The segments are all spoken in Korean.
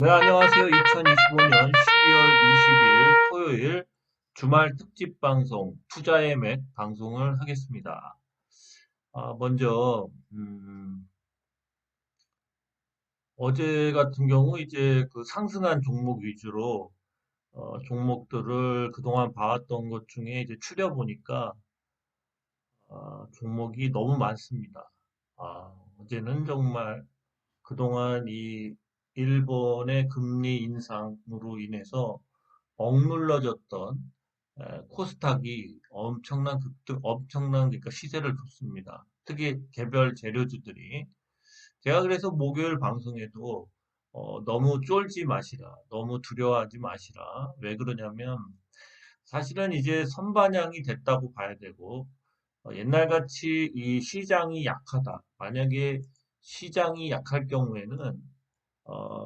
네, 안녕하세요. 2025년 12월 20일 토요일 주말 특집 방송 투자의 맥 방송을 하겠습니다. 먼저 어제 같은 경우 이제 그 상승한 종목 위주로 종목들을 그동안 봐왔던 것 중에 이제 추려보니까 종목이 너무 많습니다. 어제는 정말 그동안 이 일본의 금리 인상으로 인해서 억눌러졌던 코스닥이 엄청난 그러니까 시세를 줬습니다. 특히 개별 재료주들이. 제가 그래서 목요일 방송에도 너무 쫄지 마시라, 너무 두려워하지 마시라. 왜 그러냐면 사실은 이제 선반영이 됐다고 봐야 되고 옛날같이 이 시장이 약하다. 만약에 시장이 약할 경우에는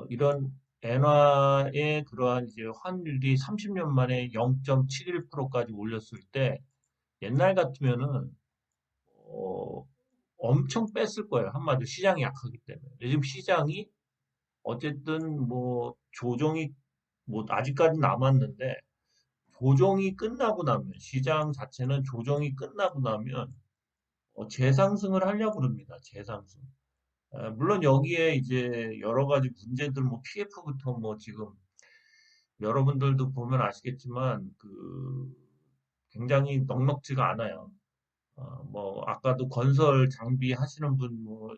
이런 엔화의 그러한 이제 환율이 30년 만에 0.71%까지 올렸을 때 옛날 같으면은 어, 엄청 뺐을 거예요. 한마디로 시장이 약하기 때문에. 요즘 시장이 어쨌든 뭐 조정이 뭐 아직까지 남았는데 조정이 끝나고 나면 시장 자체는 조정이 끝나고 나면 재상승을 하려고 그럽니다. 재상승. 물론 여기에 이제 여러 가지 문제들, 뭐 PF부터 뭐 지금 여러분들도 보면 아시겠지만 그 굉장히 넉넉지가 않아요. 뭐 아까도 건설 장비 하시는 분 뭐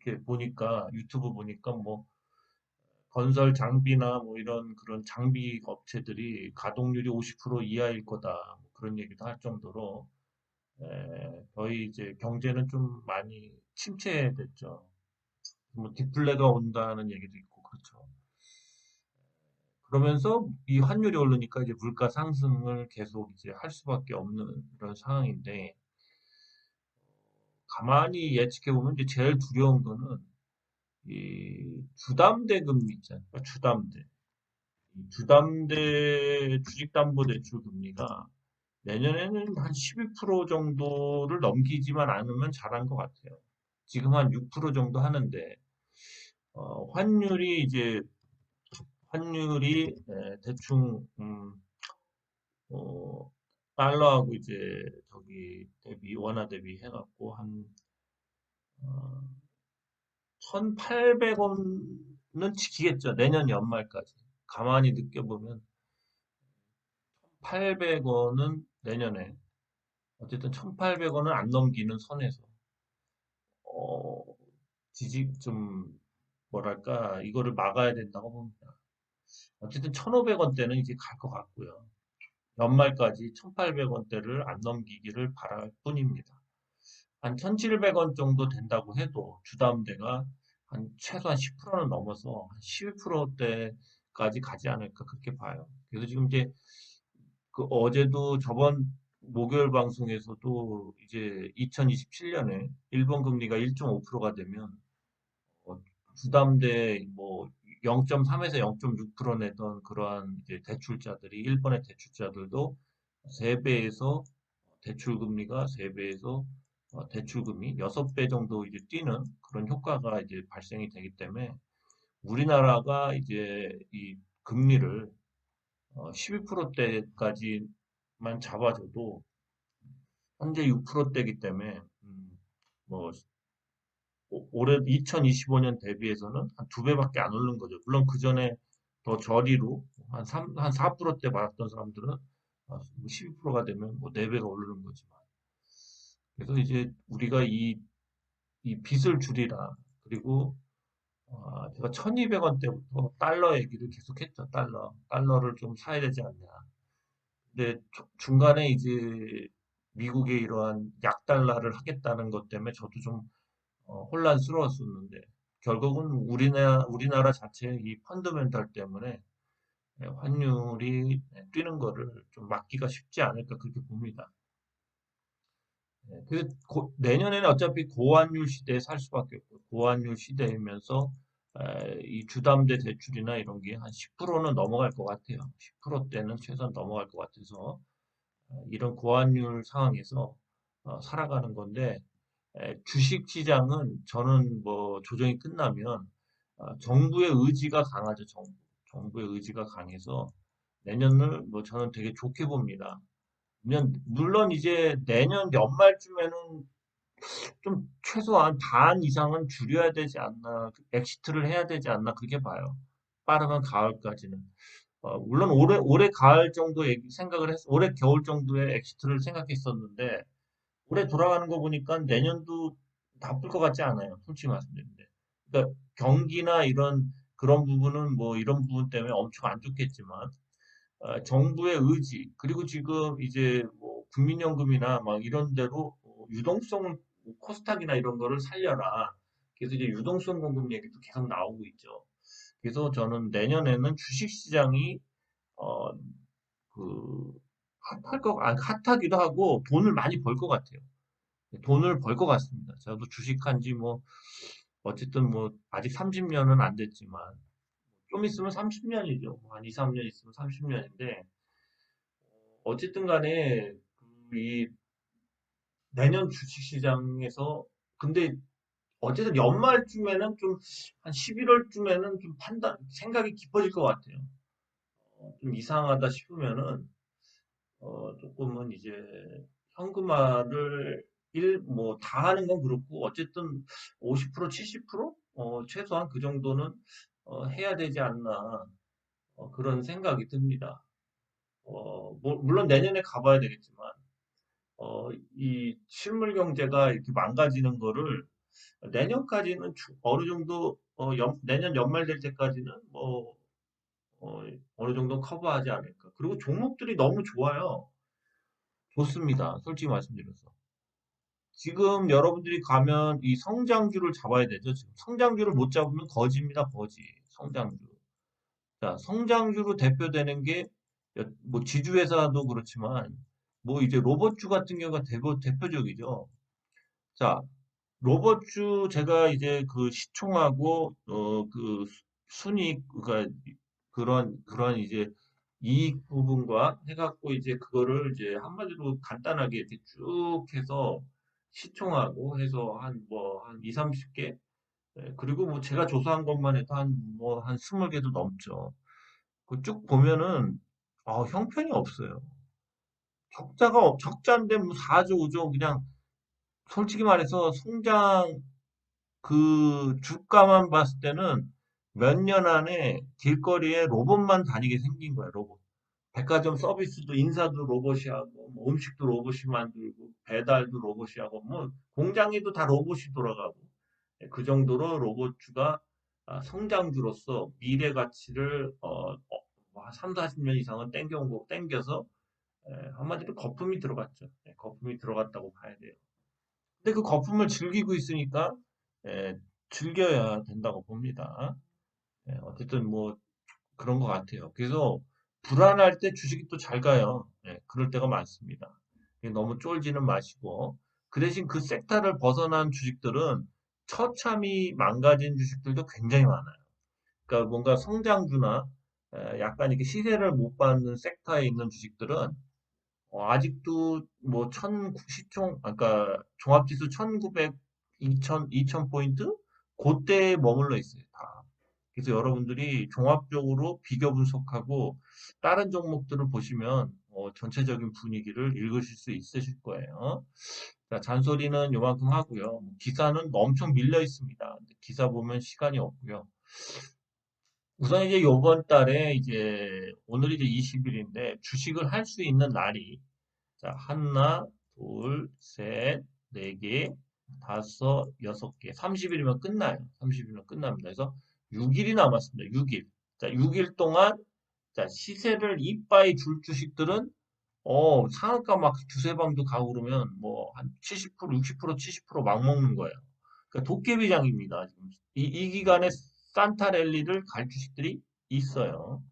이렇게 보니까 유튜브 보니까 뭐 건설 장비나 뭐 이런 그런 장비 업체들이 가동률이 50% 이하일 거다 뭐 그런 얘기도 할 정도로 거의 이제 경제는 좀 많이 침체됐죠. 뭐 디플레가 온다는 얘기도 있고 그렇죠. 그러면서 이 환율이 오르니까 이제 물가 상승을 계속 이제 할 수밖에 없는 그런 상황인데 가만히 예측해 보면 이제 제일 두려운 거는 이 주담대 금리 있잖아요. 그러니까 주담대. 이 주담대 주식담보대출 금리가 내년에는 한 12% 정도를 넘기지만 않으면 잘한 것 같아요. 지금 한 6% 정도 하는데 환율이 이제 환율이 대충 어, 달러하고 이제 저기 대비 원화 대비 해갖고 한 1,800원은 지키겠죠. 내년 연말까지. 가만히 느껴보면 800원은 내년에 어쨌든 1,800원은 안 넘기는 선에서 어, 지지 좀 뭐랄까 이거를 막아야 된다고 봅니다. 어쨌든 1,500원대는 이제 갈 것 같고요. 연말까지 1,800원대를 안 넘기기를 바랄 뿐입니다. 한 1,700원 정도 된다고 해도 주담대가 한 최소한 10%는 넘어서 12%대까지 가지 않을까 그렇게 봐요. 그래서 지금 이제 그 어제도 저번 목요일 방송에서도 이제 2027년에 일본 금리가 1.5%가 되면 어, 주담대 뭐 0.3에서 0.6% 내던 그러한 이제 대출자들이 일본의 대출자들도 3배에서 대출 금리가 3배에서 대출 금리 6배 정도 이제 뛰는 그런 효과가 이제 발생이 되기 때문에 우리나라가 이제 이 금리를 12%대까지만 잡아줘도 현재 6%대이기 때문에 뭐 올해 2025년 대비해서는 한 두 배밖에 안 오른 거죠. 물론 그 전에 더 저리로 한 4%대 받았던 사람들은 12%가 되면 뭐 4배가 오르는 거지만. 그래서 이제 우리가 이 빚을 줄이라. 그리고 제가 1200원대부터 달러 얘기를 계속했죠. 달러. 달러를 좀 사야 되지 않냐. 근데 중간에 이제 미국의 이러한 약달러를 하겠다는 것 때문에 저도 좀 혼란스러웠었는데 결국은 우리나라 자체의 이 펀더멘탈 때문에 환율이 뛰는 거를 좀 막기가 쉽지 않을까 그렇게 봅니다. 그래서 내년에는 어차피 고환율 시대에 살 수밖에 없고 고환율 시대이면서 이 주담대 대출이나 이런 게 한 10%는 넘어갈 것 같아요. 10%대는 최소한 넘어갈 것 같아서 이런 고환율 상황에서 살아가는 건데 주식 시장은 저는 뭐 조정이 끝나면 정부의 의지가 강하죠. 정부의 의지가 강해서 내년을 뭐 저는 되게 좋게 봅니다. 물론 이제 내년 연말쯤에는 좀 최소한 반 이상은 줄여야 되지 않나, 엑시트를 해야 되지 않나 그렇게 봐요. 빠르면 가을까지는. 물론 올해 가을 정도 생각을 올해 겨울 정도의 엑시트를 생각했었는데 올해 돌아가는 거 보니까 내년도 나쁠 것 같지 않아요. 솔직히 말씀드리는데. 그러니까 경기나 이런 그런 부분은 뭐 이런 부분 때문에 엄청 안 좋겠지만 정부의 의지 그리고 지금 이제 뭐 국민연금이나 막 이런 데로 유동성 코스닥이나 이런 거를 살려라. 그래서 이제 유동성 공급 얘기도 계속 나오고 있죠. 그래서 저는 내년에는 주식시장이 어, 그 핫하기도 하고 돈을 많이 벌 것 같아요. 돈을 벌 것 같습니다. 저도 주식한 지 뭐 어쨌든 뭐 아직 30년은 안 됐지만 좀 있으면 30년이죠. 한 2, 3년 있으면 30년인데 어쨌든 간에 이 내년 주식시장에서 근데 어쨌든 연말쯤에는 좀 한 11월쯤에는 좀 생각이 깊어질 것 같아요. 좀 이상하다 싶으면은 조금은 이제 현금화를 뭐 다 하는 건 그렇고 어쨌든 50% 70% 최소한 그 정도는 해야 되지 않나 그런 생각이 듭니다. 물론 내년에 가봐야 되겠지만 이 실물 경제가 이렇게 망가지는 거를 내년까지는 어느 정도 내년 연말 될 때까지는 뭐 어느 정도 커버하지 않을까. 그리고 종목들이 너무 좋아요. 좋습니다. 솔직히 말씀드려서. 지금 여러분들이 가면 이 성장주를 잡아야 되죠. 지금 성장주를 못 잡으면 거지입니다. 거지. 성장주. 자, 성장주로 대표되는 게 뭐 지주회사도 그렇지만 뭐 이제 로봇주 같은 경우가 대표적이죠. 자, 로봇주 제가 이제 그 시총하고 그 순이익 그러니까 그런 이제 이익 부분과 해갖고 이제 그거를 이제 한마디로 간단하게 이렇게 쭉 해서 시총하고 해서 한 2, 30개 그리고 뭐 제가 조사한 것만 해도 한 20개도 넘죠. 그 쭉 보면은 형편이 없어요. 적자인데 뭐 4조, 5조 그냥 솔직히 말해서 성장 그 주가만 봤을 때는 몇 년 안에 길거리에 로봇만 다니게 생긴 거야, 로봇. 백화점 서비스도 인사도 로봇이 하고, 뭐 음식도 로봇이 만들고, 배달도 로봇이 하고, 뭐 공장에도 다 로봇이 돌아가고, 그 정도로 로봇주가 성장주로서 미래 가치를 뭐 3, 40년 이상은 땡겨서 한마디로 거품이 들어갔죠. 거품이 들어갔다고 봐야 돼요. 근데 그 거품을 즐기고 있으니까 예, 즐겨야 된다고 봅니다. 어쨌든 뭐 그런 것 같아요. 그래서 불안할 때 주식이 또 잘 가요. 그럴 때가 많습니다. 너무 쫄지는 마시고 그 대신 그 섹터를 벗어난 주식들은 처참히 망가진 주식들도 굉장히 많아요. 그러니까 뭔가 성장주나 약간 이렇게 시세를 못 받는 섹터에 있는 주식들은 아직도 뭐 시총, 그러니까 종합지수 1900, 2000 포인트? 그때에 머물러 있어요, 다. 그래서 여러분들이 종합적으로 비교 분석하고 다른 종목들을 보시면 전체적인 분위기를 읽으실 수 있으실 거예요. 자, 잔소리는 요만큼 하고요. 기사는 엄청 밀려 있습니다. 기사 보면 시간이 없고요. 우선 이제 요번 달에 이제 오늘이 이제 20일인데 주식을 할 수 있는 날이 자, 하나, 둘, 셋, 네 개, 다섯, 여섯 개. 30일이면 끝나요. 30일이면 끝납니다. 그래서 6일이 남았습니다. 6일. 자, 6일 동안 자, 시세를 이빠이 줄 주식들은 상한가 막 두세 방도 가고 그러면 뭐 한 70%, 60%, 70%막 먹는 거예요. 그러니까 도깨비장입니다. 지금. 이 기간에 산타랠리를 갈 주식들이 있어요.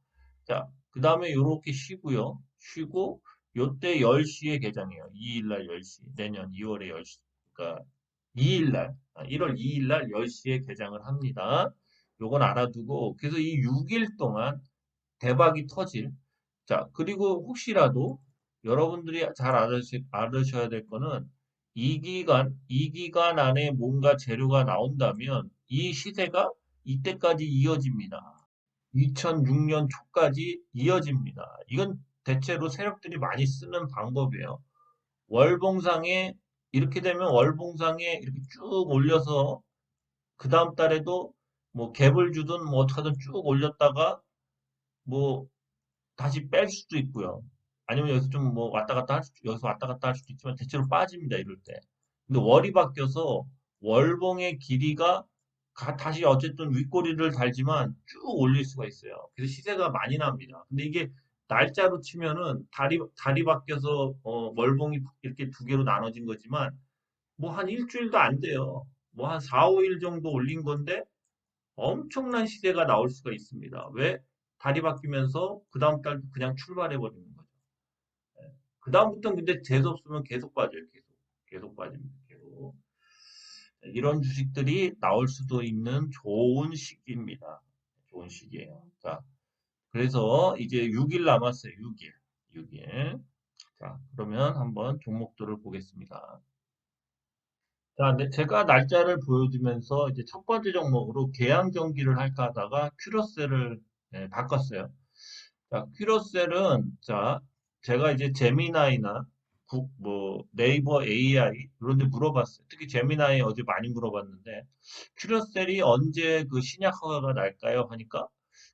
자, 그 다음에 요렇게 쉬고요. 쉬고, 요때 10시에 개장해요. 2일날 10시. 내년 2월에 10시. 그러니까 2일날, 1월 2일날 10시에 개장을 합니다. 요건 알아두고, 그래서 이 6일 동안 대박이 터질. 자, 그리고 혹시라도 여러분들이 잘 알으셔야 될 거는 이 기간 안에 뭔가 재료가 나온다면 이 시세가 이때까지 이어집니다. 2006년 초까지 이어집니다. 이건 대체로 세력들이 많이 쓰는 방법이에요. 월봉상에 이렇게 되면 월봉상에 이렇게 쭉 올려서 그 다음 달에도 뭐 갭을 주든 뭐 어떻게든 쭉 올렸다가 뭐 다시 뺄 수도 있고요. 아니면 여기서 좀 뭐 왔다 갔다 여기서 왔다 갔다 할 수도 있지만 대체로 빠집니다. 이럴 때. 근데 월이 바뀌어서 월봉의 길이가 다시 어쨌든 윗꼬리를 달지만 쭉 올릴 수가 있어요. 그래서 시세가 많이 납니다. 근데 이게 날짜로 치면은 달이 바뀌어서 월봉이 이렇게 두 개로 나눠진 거지만 뭐 한 일주일도 안 돼요. 뭐 한 4, 5일 정도 올린 건데 엄청난 시세가 나올 수가 있습니다. 왜? 달이 바뀌면서 그 다음 달 그냥 출발해 버리는 거죠. 그 다음부터는 근데 재수 없으면 계속 빠져요. 계속 빠집니다. 계속. 이런 주식들이 나올 수도 있는 좋은 시기입니다. 좋은 시기예요. 자, 그래서 이제 6일 남았어요. 6일. 6일. 자, 그러면 한번 종목들을 보겠습니다. 자, 네, 제가 날짜를 보여주면서 이제 첫 번째 종목으로 계양 경기를 할까 하다가 큐러셀을 바꿨어요. 자, 큐러셀은 자, 제가 이제 제미나이나 뭐 네이버 AI 이런 데 물어봤어요. 특히 제미나이 어제 많이 물어봤는데 큐러셀이 언제 그 신약 허가가 날까요? 하니까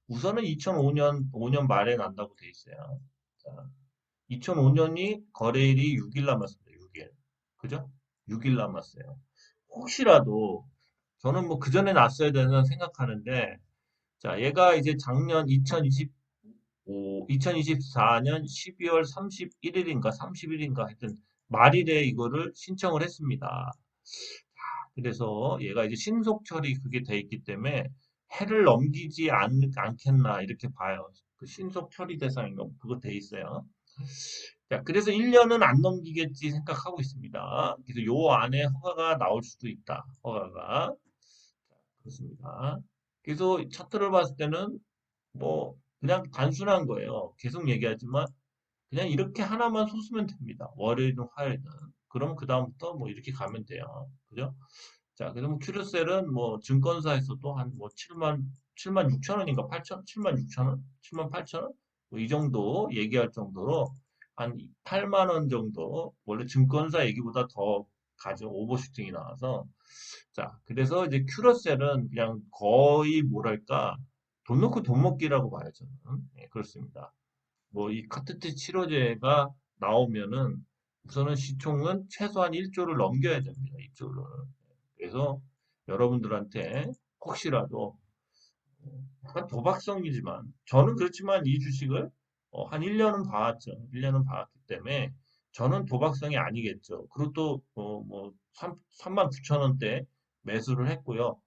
우선은 2005년 5년 말에 난다고 돼 있어요. 자, 2005년이 거래일이 6일 남았습니다. 6일. 그죠? 6일 남았어요. 혹시라도 저는 뭐 그 전에 났어야 되는 생각하는데 자, 얘가 이제 작년 2024년 12월 31일인가 30일인가 하여튼 말일에 이거를 신청을 했습니다. 그래서 얘가 이제 신속 처리 그게 돼 있기 때문에 해를 넘기지 않겠나 이렇게 봐요. 그 신속 처리 대상인가 그거 돼 있어요. 자, 그래서 1년은 안 넘기겠지 생각하고 있습니다. 그래서 요 안에 허가가 나올 수도 있다. 허가가. 그렇습니다. 그래서 차트를 봤을 때는 뭐 그냥 단순한 거예요. 계속 얘기하지만 그냥 이렇게 하나만 솟으면 됩니다. 월요일은 화요일은. 그러면 그 다음부터 뭐 이렇게 가면 돼요. 그죠? 자, 그래서 뭐 큐르셀은 뭐 증권사에서도 한 뭐 7만 6천 원인가 8천, 7만 6천 원, 7만 8천 원? 뭐 이 정도 얘기할 정도로 한 8만 원 정도 원래 증권사 얘기보다 더 가죠. 오버슈팅이 나와서. 자, 그래서 이제 큐러셀은 그냥 거의 뭐랄까 돈 놓고 돈 먹기라고 봐요, 저는. 네, 그렇습니다. 뭐 이 카트트 치료제가 나오면은 우선은 시총은 최소한 1조를 넘겨야 됩니다. 1조를. 그래서 여러분들한테 혹시라도 약간 도박성이지만 저는 그렇지만 이 주식을 한 1년은 봐왔죠. 1년은 봐왔기 때문에 저는 도박성이 아니겠죠. 그리고 또 뭐 3만 9천 원대 매수를 했고요.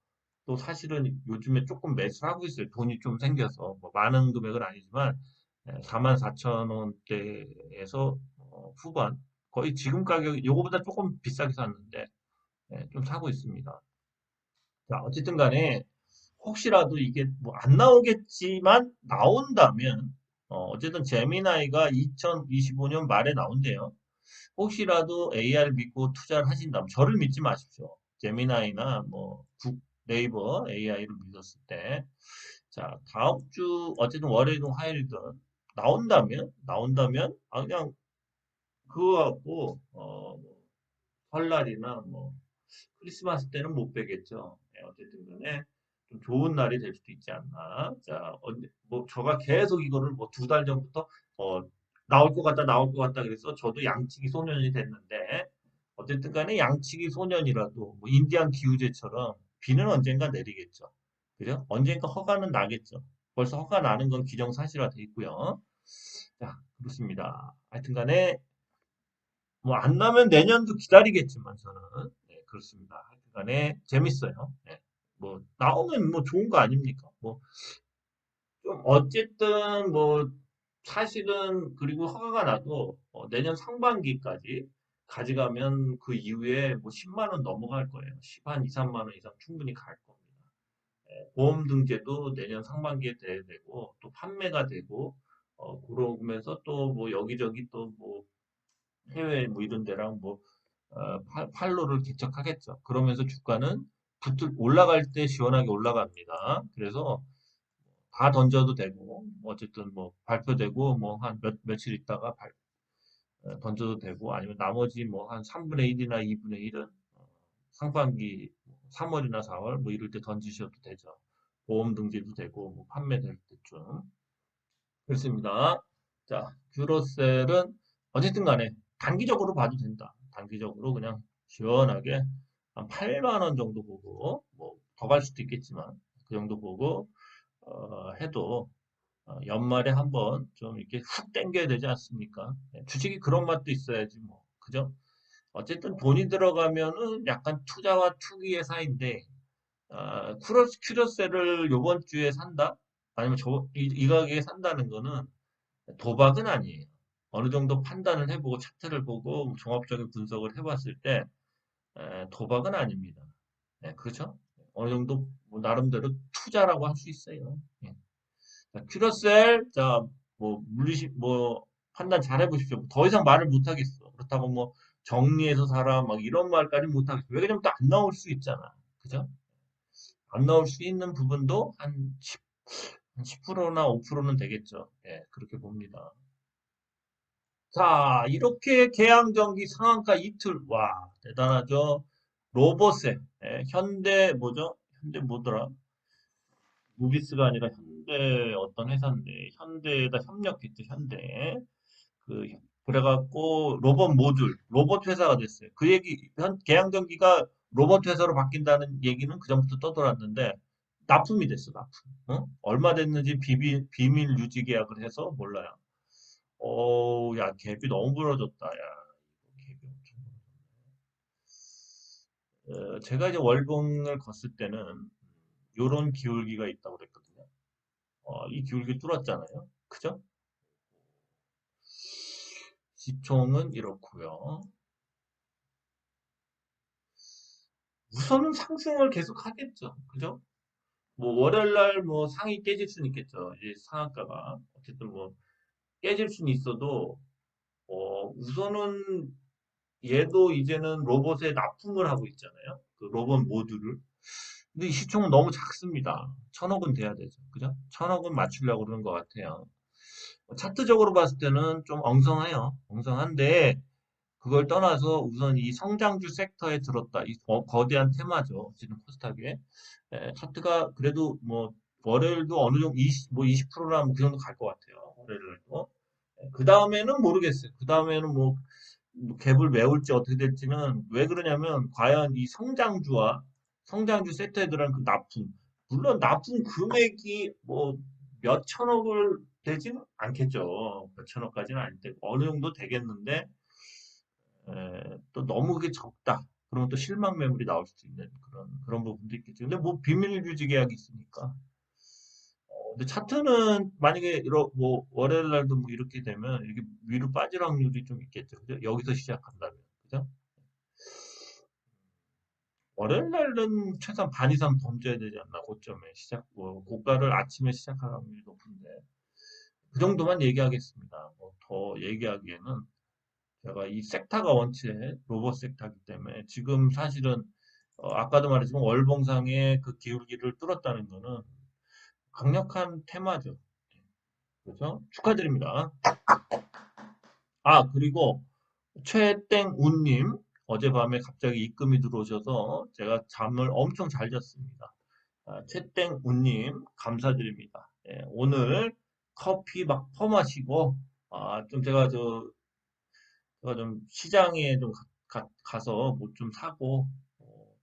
또 사실은 요즘에 조금 매수를 하고 있어요. 돈이 좀 생겨서 뭐 많은 금액은 아니지만 4만 4천 원대에서 후반 거의 지금 가격이 요거보다 조금 비싸게 샀는데 좀 사고 있습니다. 자, 어쨌든 간에 혹시라도 이게 뭐 안 나오겠지만 나온다면 어쨌든 제미나이가 2025년 말에 나온대요. 혹시라도 AR 믿고 투자를 하신다면 저를 믿지 마십시오. 제미나이나 뭐 네이버 AI를 믿었을 때. 자, 다음 주 어쨌든 월요일이든 화요일이든 나온다면 그냥 그거 갖고 뭐 설날이나 뭐 크리스마스 때는 못 빼겠죠. 네, 어쨌든 간에 좀 좋은 날이 될 수도 있지 않나. 자, 뭐, 저가 계속 이거를 뭐 2달 전부터, 나올 것 같다, 나올 것 같다 그래서 저도 양치기 소년이 됐는데, 어쨌든 간에 양치기 소년이라도, 뭐, 인디안 기후제처럼 비는 언젠가 내리겠죠. 그죠? 언젠가 허가는 나겠죠. 벌써 허가 나는 건 기정사실화 돼 있고요. 자, 그렇습니다. 하여튼 간에 뭐 안 나면 내년도 기다리겠지만 저는 네, 그렇습니다. 하여튼간에 재밌어요. 네. 뭐 나오면 뭐 좋은 거 아닙니까? 뭐 좀 어쨌든 뭐 사실은 그리고 허가가 나도 내년 상반기까지 가져가면 그 이후에 뭐 10만 원 넘어갈 거예요. 10, 한 2, 3만 원 이상 충분히 갈 겁니다. 보험 등재도 내년 상반기에 돼야 되고 또 판매가 되고 그러면서 또 뭐 여기저기 또뭐 해외 뭐 이런 데랑 뭐 팔로를 개척하겠죠. 그러면서 주가는 올라갈 때 시원하게 올라갑니다. 그래서 다 던져도 되고, 어쨌든 뭐 발표되고, 뭐 한 며칠 있다가 던져도 되고, 아니면 나머지 뭐 한 3분의 1이나 2분의 1은 상반기 3월이나 4월 뭐 이럴 때 던지셔도 되죠. 보험 등재도 되고, 뭐 판매될 때쯤. 그렇습니다. 자, 듀로셀은 어쨌든 간에 단기적으로 봐도 된다. 단기적으로 그냥 시원하게 한 8만 원 정도 보고, 뭐 더 갈 수도 있겠지만, 그 정도 보고, 해도 연말에 한번 좀 이렇게 훅 당겨야 되지 않습니까? 네, 주식이 그런 맛도 있어야지 뭐. 그죠? 어쨌든 돈이 들어가면은 약간 투자와 투기의 사이인데, 큐러셀을 요번 주에 산다? 아니면 이 가격에 산다는 거는 도박은 아니에요. 어느 정도 판단을 해보고 차트를 보고 종합적인 분석을 해봤을 때 도박은 아닙니다. 네, 그렇죠? 어느 정도 뭐 나름대로 투자라고 할 수 있어요. 예. 자, 큐러셀, 자, 뭐 뭐 판단 잘 해보십시오. 더 이상 말을 못 하겠어. 그렇다고 뭐 정리해서 사라 막 이런 말까지 못 하겠어. 왜냐면 또 안 나올 수 있잖아. 그죠? 안 나올 수 있는 부분도 한 10%나 5%는 되겠죠. 예, 그렇게 봅니다. 자, 이렇게 계양전기 상한가 이틀. 와, 대단하죠. 로보셋, 현대 뭐죠? 현대 뭐더라? 무비스가 아니라 현대 어떤 회사인데, 현대에다 협력했죠, 현대. 그, 그래갖고 로봇 모듈, 로봇 회사가 됐어요. 그 얘기, 계양전기가 로봇 회사로 바뀐다는 얘기는 그전부터 떠돌았는데, 납품이 됐어, 납품. 어? 얼마 됐는지 비밀 유지 계약을 해서 몰라요. 야, 갭이 너무 벌어졌다, 야. 갭이 엄청 제가 이제 월봉을 걷을 때는 요런 기울기가 있다고 그랬거든요. 이 기울기 뚫었잖아요. 그죠? 시총은 이렇고요. 우선은 상승을 계속 하겠죠. 그죠? 뭐 월요일 날 뭐 상이 깨질 수는 있겠죠. 이제 상한가가 어쨌든 뭐 깨질 수는 있어도 우선은 얘도 이제는 로봇에 납품을 하고 있잖아요. 그 로봇 모듈을. 근데 이 시총은 너무 작습니다. 1,000억은 돼야 되죠. 그죠? 1,000억은 맞추려고 그러는 것 같아요. 차트적으로 봤을 때는 좀 엉성해요. 엉성한데 그걸 떠나서 우선 이 성장주 섹터에 들었다. 이 거대한 테마죠. 지금 코스닥에. 차트가 그래도 뭐 월요일도 어느 정도 20%나 뭐 그 정도 갈 것 같아요. 월요일도. 그 다음에는 모르겠어요. 그 다음에는 뭐 갭을 메울지 어떻게 될지는 왜 그러냐면 과연 이 성장주 섹터에 들어간 그 납품 물론 납품 금액이 뭐 몇 천억을 되지는 않겠죠. 몇 천억까지는 아닐 테고 어느 정도 되겠는데 또 너무 그게 적다. 그러면 또 실망 매물이 나올 수도 있는 그런 부분도 있겠죠. 근데 뭐 비밀 유지 계약이 있으니까. 근데 차트는 만약에 뭐 월요일 날도 뭐 이렇게 되면 이렇게 위로 빠질 확률이 좀 있겠죠. 그죠? 여기서 시작한다면. 그죠? 월요일 날은 최소한 반 이상 던져야 되지 않나, 고점에 뭐 고가를 아침에 시작할 확률이 높은데. 그 정도만 얘기하겠습니다. 뭐 더 얘기하기에는 제가 이 섹터가 원체 로봇 섹터이기 때문에 지금 사실은 아까도 말했지만 월봉상의 그 기울기를 뚫었다는 거는 강력한 테마죠. 그래서 축하드립니다. 그리고 최땡운님 어젯밤에 갑자기 입금이 들어오셔서 제가 잠을 엄청 잘 잤습니다. 최땡운님 감사드립니다. 예, 오늘 커피 막 퍼마시고 좀 제가 좀 시장에 좀 가서 뭐 좀 사고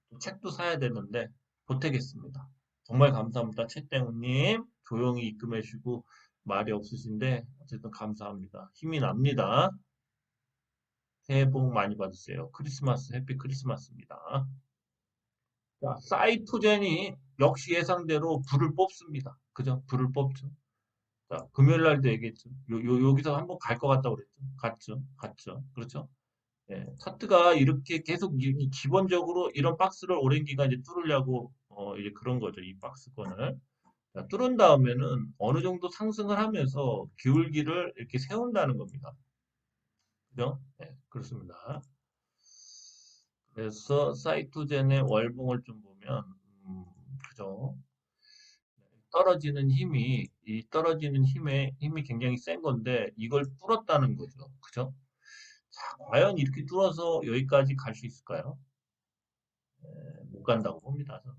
또 책도 사야 되는데 보태겠습니다. 정말 감사합니다. 최땡우님 조용히 입금해 주시고 말이 없으신데 어쨌든 감사합니다. 힘이 납니다. 새해 복 많이 받으세요. 크리스마스 해피 크리스마스입니다. 자, 사이토젠이 역시 예상대로 불을 뽑습니다. 그죠? 불을 뽑죠. 자, 금요일 날도 얘기했죠. 여기서 한번 갈 것 같다고 그랬죠. 갔죠. 그렇죠? 예, 차트가 이렇게 계속 기본적으로 이런 박스를 오랜 기간 이제 뚫으려고 이제 그런 거죠. 이 박스권을. 자, 뚫은 다음에는 어느 정도 상승을 하면서 기울기를 이렇게 세운다는 겁니다. 그죠? 예, 그렇습니다. 그래서 사이토젠의 월봉을 좀 보면, 음, 그죠? 떨어지는 힘이, 이 떨어지는 힘이 굉장히 센 건데, 이걸 뚫었다는 거죠. 그죠? 자, 과연 이렇게 뚫어서 여기까지 갈 수 있을까요? 못 간다고 봅니다, 저는.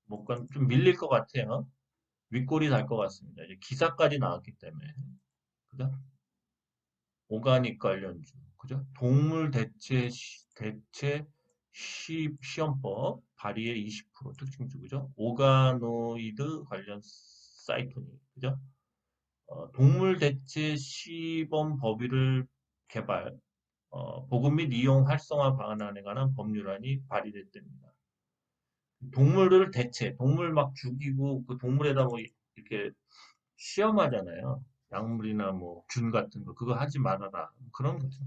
못 간, 좀 밀릴 것 같아요. 윗골이 달 것 같습니다. 이제 기사까지 나왔기 때문에. 그죠? 오가닉 관련주. 그죠? 동물 대체 시험법 발의의 20% 특징주. 그죠? 오가노이드 관련 사이토닉. 그죠? 동물 대체 시범 법의를 개발, 보급 및 이용 활성화 방안에 관한 법률안이 발의됐답니다. 동물을 대체, 동물 막 죽이고 그 동물에다 뭐 이렇게 시험하잖아요. 약물이나 뭐 균 같은 거 그거 하지 말아라 그런 거죠.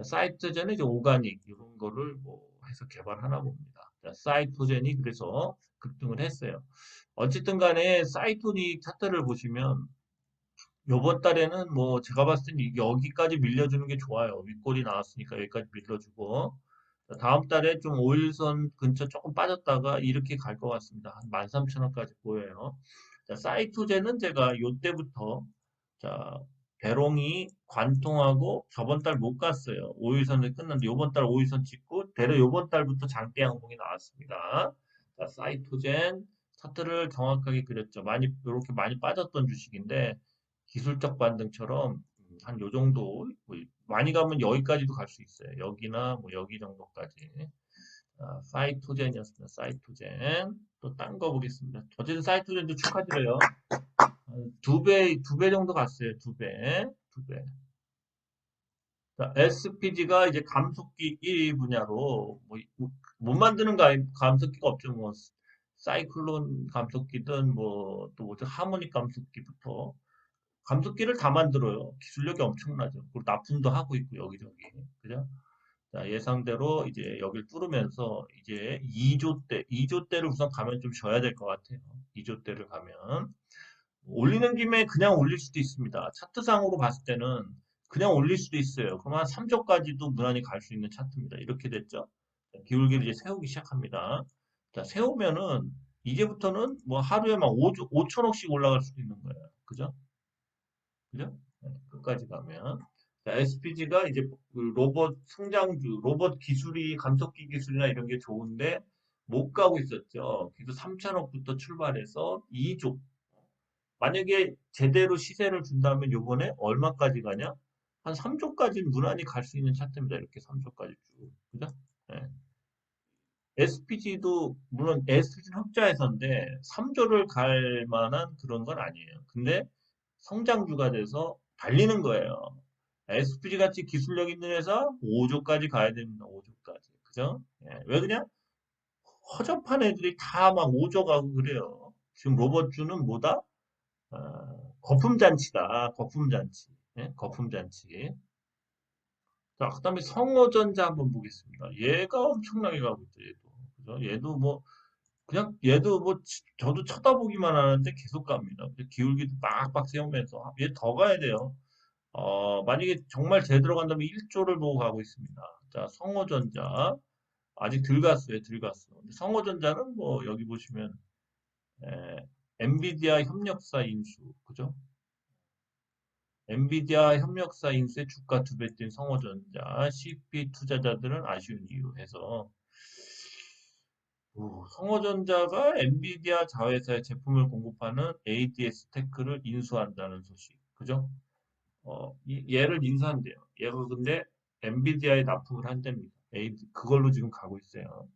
사이토젠은 이제 오가닉 이런 거를 뭐 해서 개발하나 봅니다. 자, 사이토젠이 그래서 급등을 했어요. 어쨌든 간에 사이토닉 차트를 보시면 요번 달에는 뭐 제가 봤을 땐 여기까지 밀려주는 게 좋아요. 윗골이 나왔으니까 여기까지 밀려주고 다음 달에 좀 5일선 근처 조금 빠졌다가 이렇게 갈 것 같습니다. 한 13,000원까지 보여요. 자, 사이토제는 제가 요때부터 자, 배롱이 관통하고 저번 달 못 갔어요. 5일선을 끝났는데 요번 달 5일선 찍고 대략 요번 달부터 장대 양봉이 나왔습니다. 자, 사이토젠 차트를 정확하게 그렸죠. 많이 이렇게 많이 빠졌던 주식인데 기술적 반등처럼 한 요 정도 뭐 많이 가면 여기까지도 갈 수 있어요. 여기나 뭐 여기 정도까지. 사이토젠이었습니다. 사이토젠. 또 딴 거 보겠습니다. 어쨌든 사이토젠도 축하드려요. 두 배 정도 갔어요. 두 배. 두 배. SPG가 이제 감속기 1위 분야로 못 만드는 감속기가 없죠. 뭐 사이클론 감속기든 뭐 또 뭐죠 하모닉 감속기부터 감속기를 다 만들어요. 기술력이 엄청나죠. 그리고 납품도 하고 있고 여기저기. 그죠? 자, 예상대로 이제 여길 뚫으면서 이제 2조대, 2조대를 우선 가면 좀 쉬어야 될 것 같아요. 2조대를 가면. 올리는 김에 그냥 올릴 수도 있습니다. 차트상으로 봤을 때는 그냥 올릴 수도 있어요. 그럼 한 3조까지도 무난히 갈 수 있는 차트입니다. 이렇게 됐죠? 자, 기울기를 이제 세우기 시작합니다. 자, 세우면은 이제부터는 뭐 하루에 막 5천억씩 올라갈 수도 있는 거예요. 그죠? 그죠? 네, 끝까지 가면. 자, SPG가 이제 그 로봇 성장주, 로봇 기술이, 감속기 기술이나 이런 게 좋은데 못 가고 있었죠. 그래서 3천억부터 출발해서 2조. 만약에 제대로 시세를 준다면 요번에 얼마까지 가냐? 한 3조까지는 무난히 갈 수 있는 차트입니다. 이렇게 3조까지 쭉. 그죠? 네. SPG도 물론 SPG는 흑자에서인데 3조를 갈 만한 그런 건 아니에요. 근데 성장주가 돼서 달리는 거예요. SPG 같이 기술력 있는 회사 5조까지 가야 됩니다. 5조까지. 그죠? 예, 왜 그냥 허접한 애들이 다 막 5조 가고 그래요. 지금 로봇주는 뭐다? 거품잔치다. 거품잔치. 예? 거품잔치. 자, 그다음에 성호전자 한번 보겠습니다. 얘가 엄청나게 가고 있죠. 얘도. 그죠? 얘도 뭐 그냥 얘도 뭐 저도 쳐다보기만 하는데 계속 갑니다. 기울기도 빡빡 세우면서 얘 더 가야 돼요. 만약에 정말 제대로 간다면 1조를 보고 가고 있습니다. 자, 성호전자 아직 덜 갔어요. 덜 갔어. 근데 성호전자는 뭐 여기 보시면 엔비디아 협력사 인수 그죠? 엔비디아 협력사 인수의 주가 두 배 뛴 성호전자 CP 투자자들은 아쉬운 이유 해서 성호전자가 엔비디아 자회사의 제품을 공급하는 ADS 테크를 인수한다는 소식. 그죠? 얘를 인수한대요. 얘가 근데 엔비디아에 납품을 한답니다. 그걸로 지금 가고 있어요.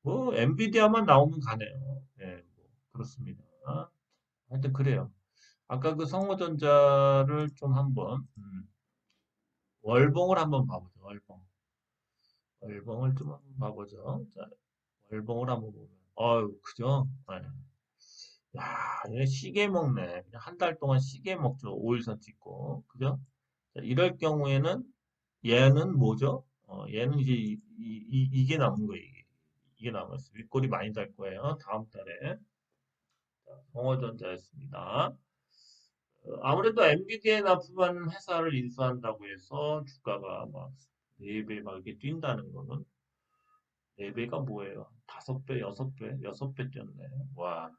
뭐 엔비디아만 나오면 가네요. 네, 뭐 그렇습니다. 하여튼 그래요. 아까 그 성호전자를 좀 한번 월봉을 한번 봐보죠. 월봉. 월봉을 좀 한번 봐보죠. 자, 월봉을 한번 보면 그죠? 네. 야, 얘 시계 먹네. 그냥 한 달 동안 시계 먹죠. 5일선 찍고. 그죠? 자, 이럴 경우에는 얘는 뭐죠? 얘는 이제 게 남은 거예요. 이게 남았어요. 윗골이 많이 달 거예요. 다음 달에. 성호전자였습니다. 아무래도 엔비디아에 납품하는 회사를 인수한다고 해서 주가가 막 4배 막 이렇게 뛴다는 거는 4배가 뭐예요? 5배, 6배, 6배 뛰었네. 와,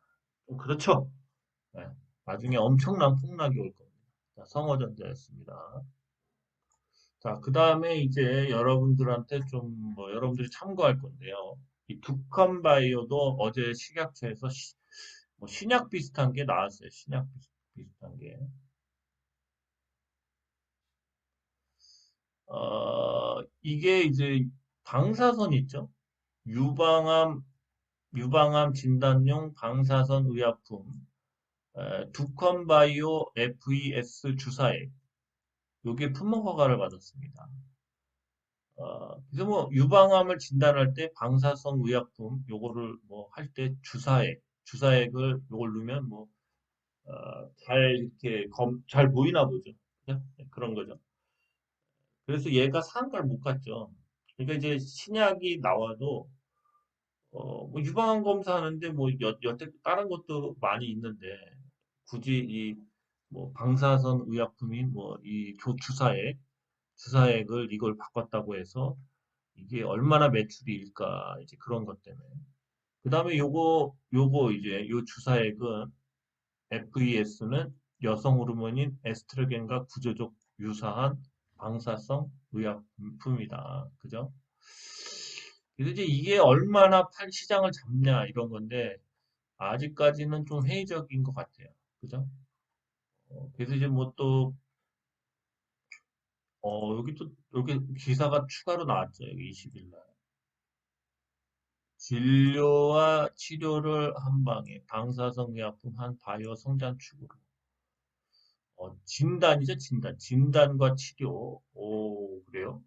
그렇죠. 네. 나중에 엄청난 폭락이 올 겁니다. 자, 성어전자였습니다. 자, 그 다음에 이제 여러분들한테 좀, 여러분들이 참고할 건데요. 이 두컨바이오도 어제 식약처에서 뭐 신약 비슷한 게 나왔어요. 신약 비슷한 게. 이게 이제 방사선 있죠? 유방암, 유방암 진단용 방사선 의약품, 두컨바이오 FES 주사액, 요게 품목 허가를 받았습니다. 그래서 뭐 유방암을 진단할 때 방사성 의약품 요거를 뭐 할 때 주사액을 요걸 넣으면 뭐 잘 이렇게 잘 보이나 보죠. 그죠? 네, 그런 거죠. 그래서 얘가 상한가를 못 갔죠. 그러니까 이제 신약이 나와도 뭐 유방암 검사하는데 뭐 여태 다른 것도 많이 있는데 굳이 이 뭐 방사선 의약품인 뭐 이 주사액을 이걸 바꿨다고 해서 이게 얼마나 매출일까 이제 그런 것 때문에. 그 다음에 요거 이제 요 주사액은 FES는 여성 호르몬인 에스트로겐과 구조적 유사한 방사성 의약품이다. 그죠? 그래서 이제 이게 얼마나 시장을 잡냐 이런 건데 아직까지는 좀 회의적인 것 같아요. 그죠? 그래서 이제 뭐 또, 여기 또, 여기 기사가 추가로 나왔죠. 여기 20일 날. 진료와 치료를 한 방에 방사성 의약품 한 바이오 성장 축으로. 진단이죠, 진단. 진단과 치료. 오, 그래요?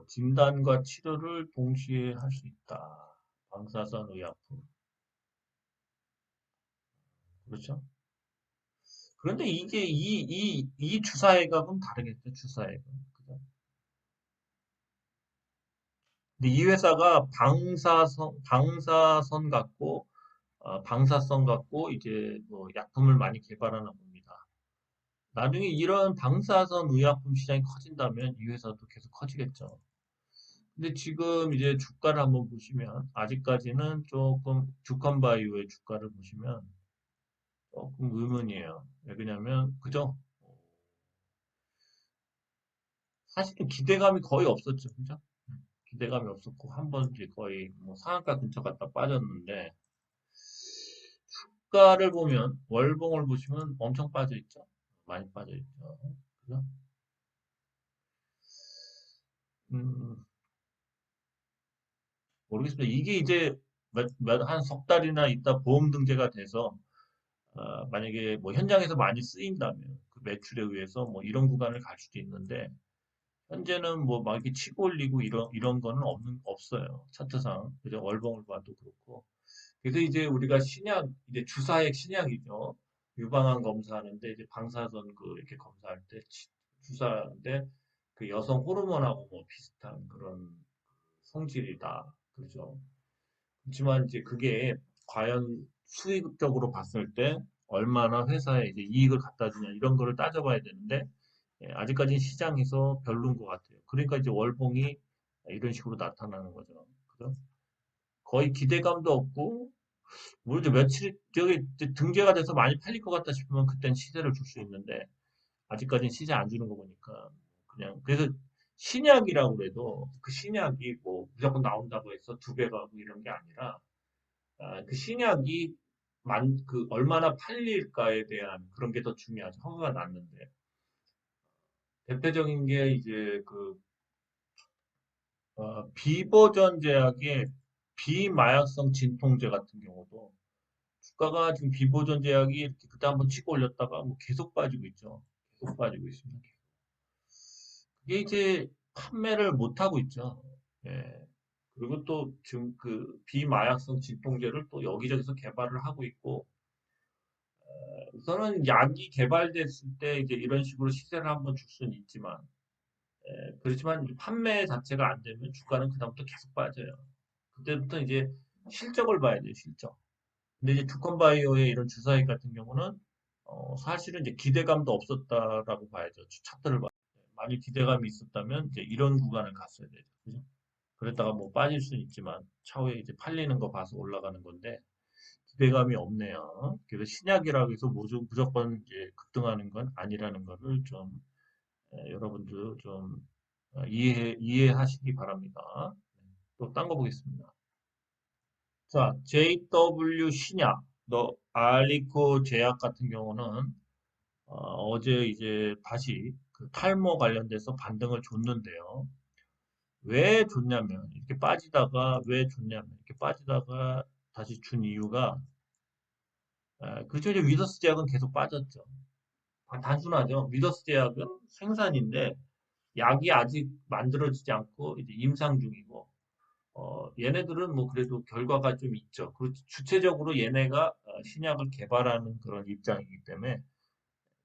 진단과 치료를 동시에 할 수 있다. 방사선 의약품. 그렇죠? 그런데 이게 이 주사액하고는 다르겠죠, 주사액은. 그죠? 근데 이 회사가 방사선 갖고, 방사성 갖고 이제 뭐 약품을 많이 개발하나 봅니다. 나중에 이런 방사선 의약품 시장이 커진다면 이 회사도 계속 커지겠죠. 근데 지금 이제 주가를 한번 보시면 아직까지는 조금 주컨바이오의 주가를 보시면 조금 의문이에요. 왜 그러냐면 그죠? 사실은 기대감이 거의 없었죠. 그죠? 기대감이 없었고 한 번 이제 거의 뭐 상한가 근처 갔다 빠졌는데 주가를 보면 월봉을 보시면 엄청 빠져 있죠. 많이 빠져 있죠. 그죠? 음, 모르겠습니다. 이게 이제 한 석 달이나 있다 보험 등재가 돼서 만약에 뭐 현장에서 많이 쓰인다면 그 매출에 의해서 뭐 이런 구간을 갈 수도 있는데 현재는 뭐 막 이렇게 치고 올리고 이런 거는 없어요. 차트상. 그죠? 월봉을 봐도 그렇고. 그래서 이제 우리가 이제 주사액 신약이죠. 유방암 검사하는데 이제 방사선 이렇게 검사할 때 주사인데 그 여성 호르몬하고 뭐 비슷한 그런 성질이다. 그렇죠. 그렇지만 이제 그게 과연 수익적으로 봤을 때 얼마나 회사에 이제 이익을 갖다 주냐 이런 거를 따져봐야 되는데 아직까지는 시장에서 별론 것 같아요. 그러니까 이제 월봉이 이런 식으로 나타나는 거죠. 그죠? 거의 기대감도 없고 물론 이제 며칠 저기 이제 등재가 돼서 많이 팔릴 것 같다 싶으면 그땐 시세를 줄 수 있는데 아직까지는 시세 안 주는 거 보니까 그냥 그래서 신약이라고 그래도 그 신약이 뭐 무조건 나온다고 해서 2배 가고 이런 게 아니라 그 신약이 얼마나 팔릴까에 대한 그런 게 더 중요하죠. 허가가 났는데. 대표적인 게 이제 비버전 제약의 비마약성 진통제 같은 경우도 주가가 지금 비버전 제약이 이렇게 그때 한번 치고 올렸다가 뭐 계속 빠지고 있죠. 계속 빠지고 있습니다. 그게 이제 판매를 못 하고 있죠. 예. 그리고 또 지금 그 비마약성 진통제를 또 여기저기서 개발을 하고 있고 우선은 약이 개발됐을 때 이제 이런 식으로 시세를 한번 줄 수는 있지만, 그렇지만 판매 자체가 안 되면 주가는 그다음부터 계속 빠져요. 그때부터 이제 실적을 봐야 돼요, 실적. 근데 이제 두컨바이오의 이런 주사액 같은 경우는 사실은 이제 기대감도 없었다라고 봐야죠. 차트를 봐. 만약 기대감이 있었다면 이제 이런 구간을 갔어야 되죠. 그죠? 그랬다가 뭐 빠질 수는 있지만 차후에 이제 팔리는 거 봐서 올라가는 건데 기대감이 없네요. 그래서 신약이라고 해서 무조건 이제 급등하는 건 아니라는 거를 좀 여러분들 좀 이해하시기 바랍니다. 또 딴 거 보겠습니다. 자, JW 신약, 알리코 제약 같은 경우는 제 이제 다시 그 탈모 관련돼서 반등을 줬는데요. 왜 줬냐면 이렇게 빠지다가 왜 줬냐면 이렇게 빠지다가 다시 준 이유가 그렇죠. 이제 위더스 제약은 계속 빠졌죠. 단순하죠. 위더스 제약은 생산인데 약이 아직 만들어지지 않고 이제 임상 중이고 얘네들은 뭐 그래도 결과가 좀 있죠. 그리고 주체적으로 얘네가 신약을 개발하는 그런 입장이기 때문에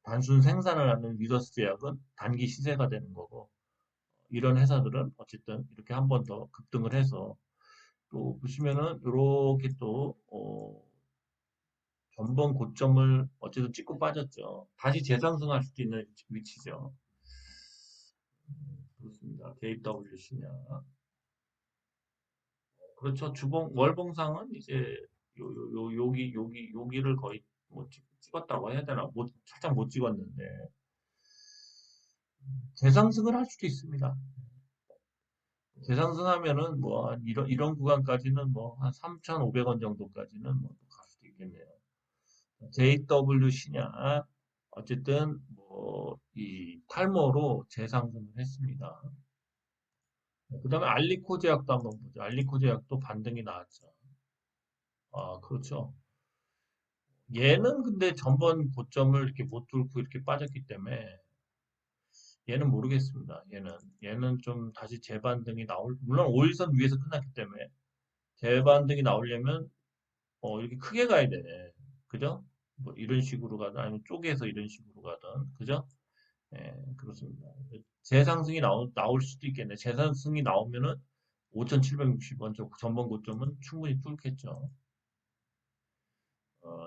단순 생산을 하는 위더스 제약은 단기 시세가 되는 거고 이런 회사들은 어쨌든 이렇게 한 번 더 급등을 해서 또 보시면은 이렇게 또 전번 고점을 어쨌든 찍고 빠졌죠. 다시 재상승할 수도 있는 위치죠. 그렇습니다. JWC냐. 그렇죠. 월봉상은 이제 여기를 거의 뭐 찍었다고 해야 되나? 살짝 못 찍었는데 재상승을 할 수도 있습니다. 재상승하면은 뭐 이런 구간까지는 뭐 한 3,500원 정도까지는 뭐 갈 수도 있겠네요. JWC냐 어쨌든 뭐 이 탈모로 재상승을 했습니다. 그 다음에 알리코 제약도 한번 보죠. 알리코 제약도 반등이 나왔죠. 아, 그렇죠. 얘는 근데 전번 고점을 이렇게 못 뚫고 이렇게 빠졌기 때문에 얘는 모르겠습니다. 얘는 좀 다시 재반등이 물론 5일선 위에서 끝났기 때문에 재반등이 나오려면 이렇게 크게 가야 되네. 그죠? 뭐 이런 식으로 가든 아니면 쪼개서 이런 식으로 가든 그죠? 예, 그렇습니다. 재상승이 나올 수도 있겠네. 재상승이 나오면은 5,760원 전번 고점은 충분히 뚫겠죠.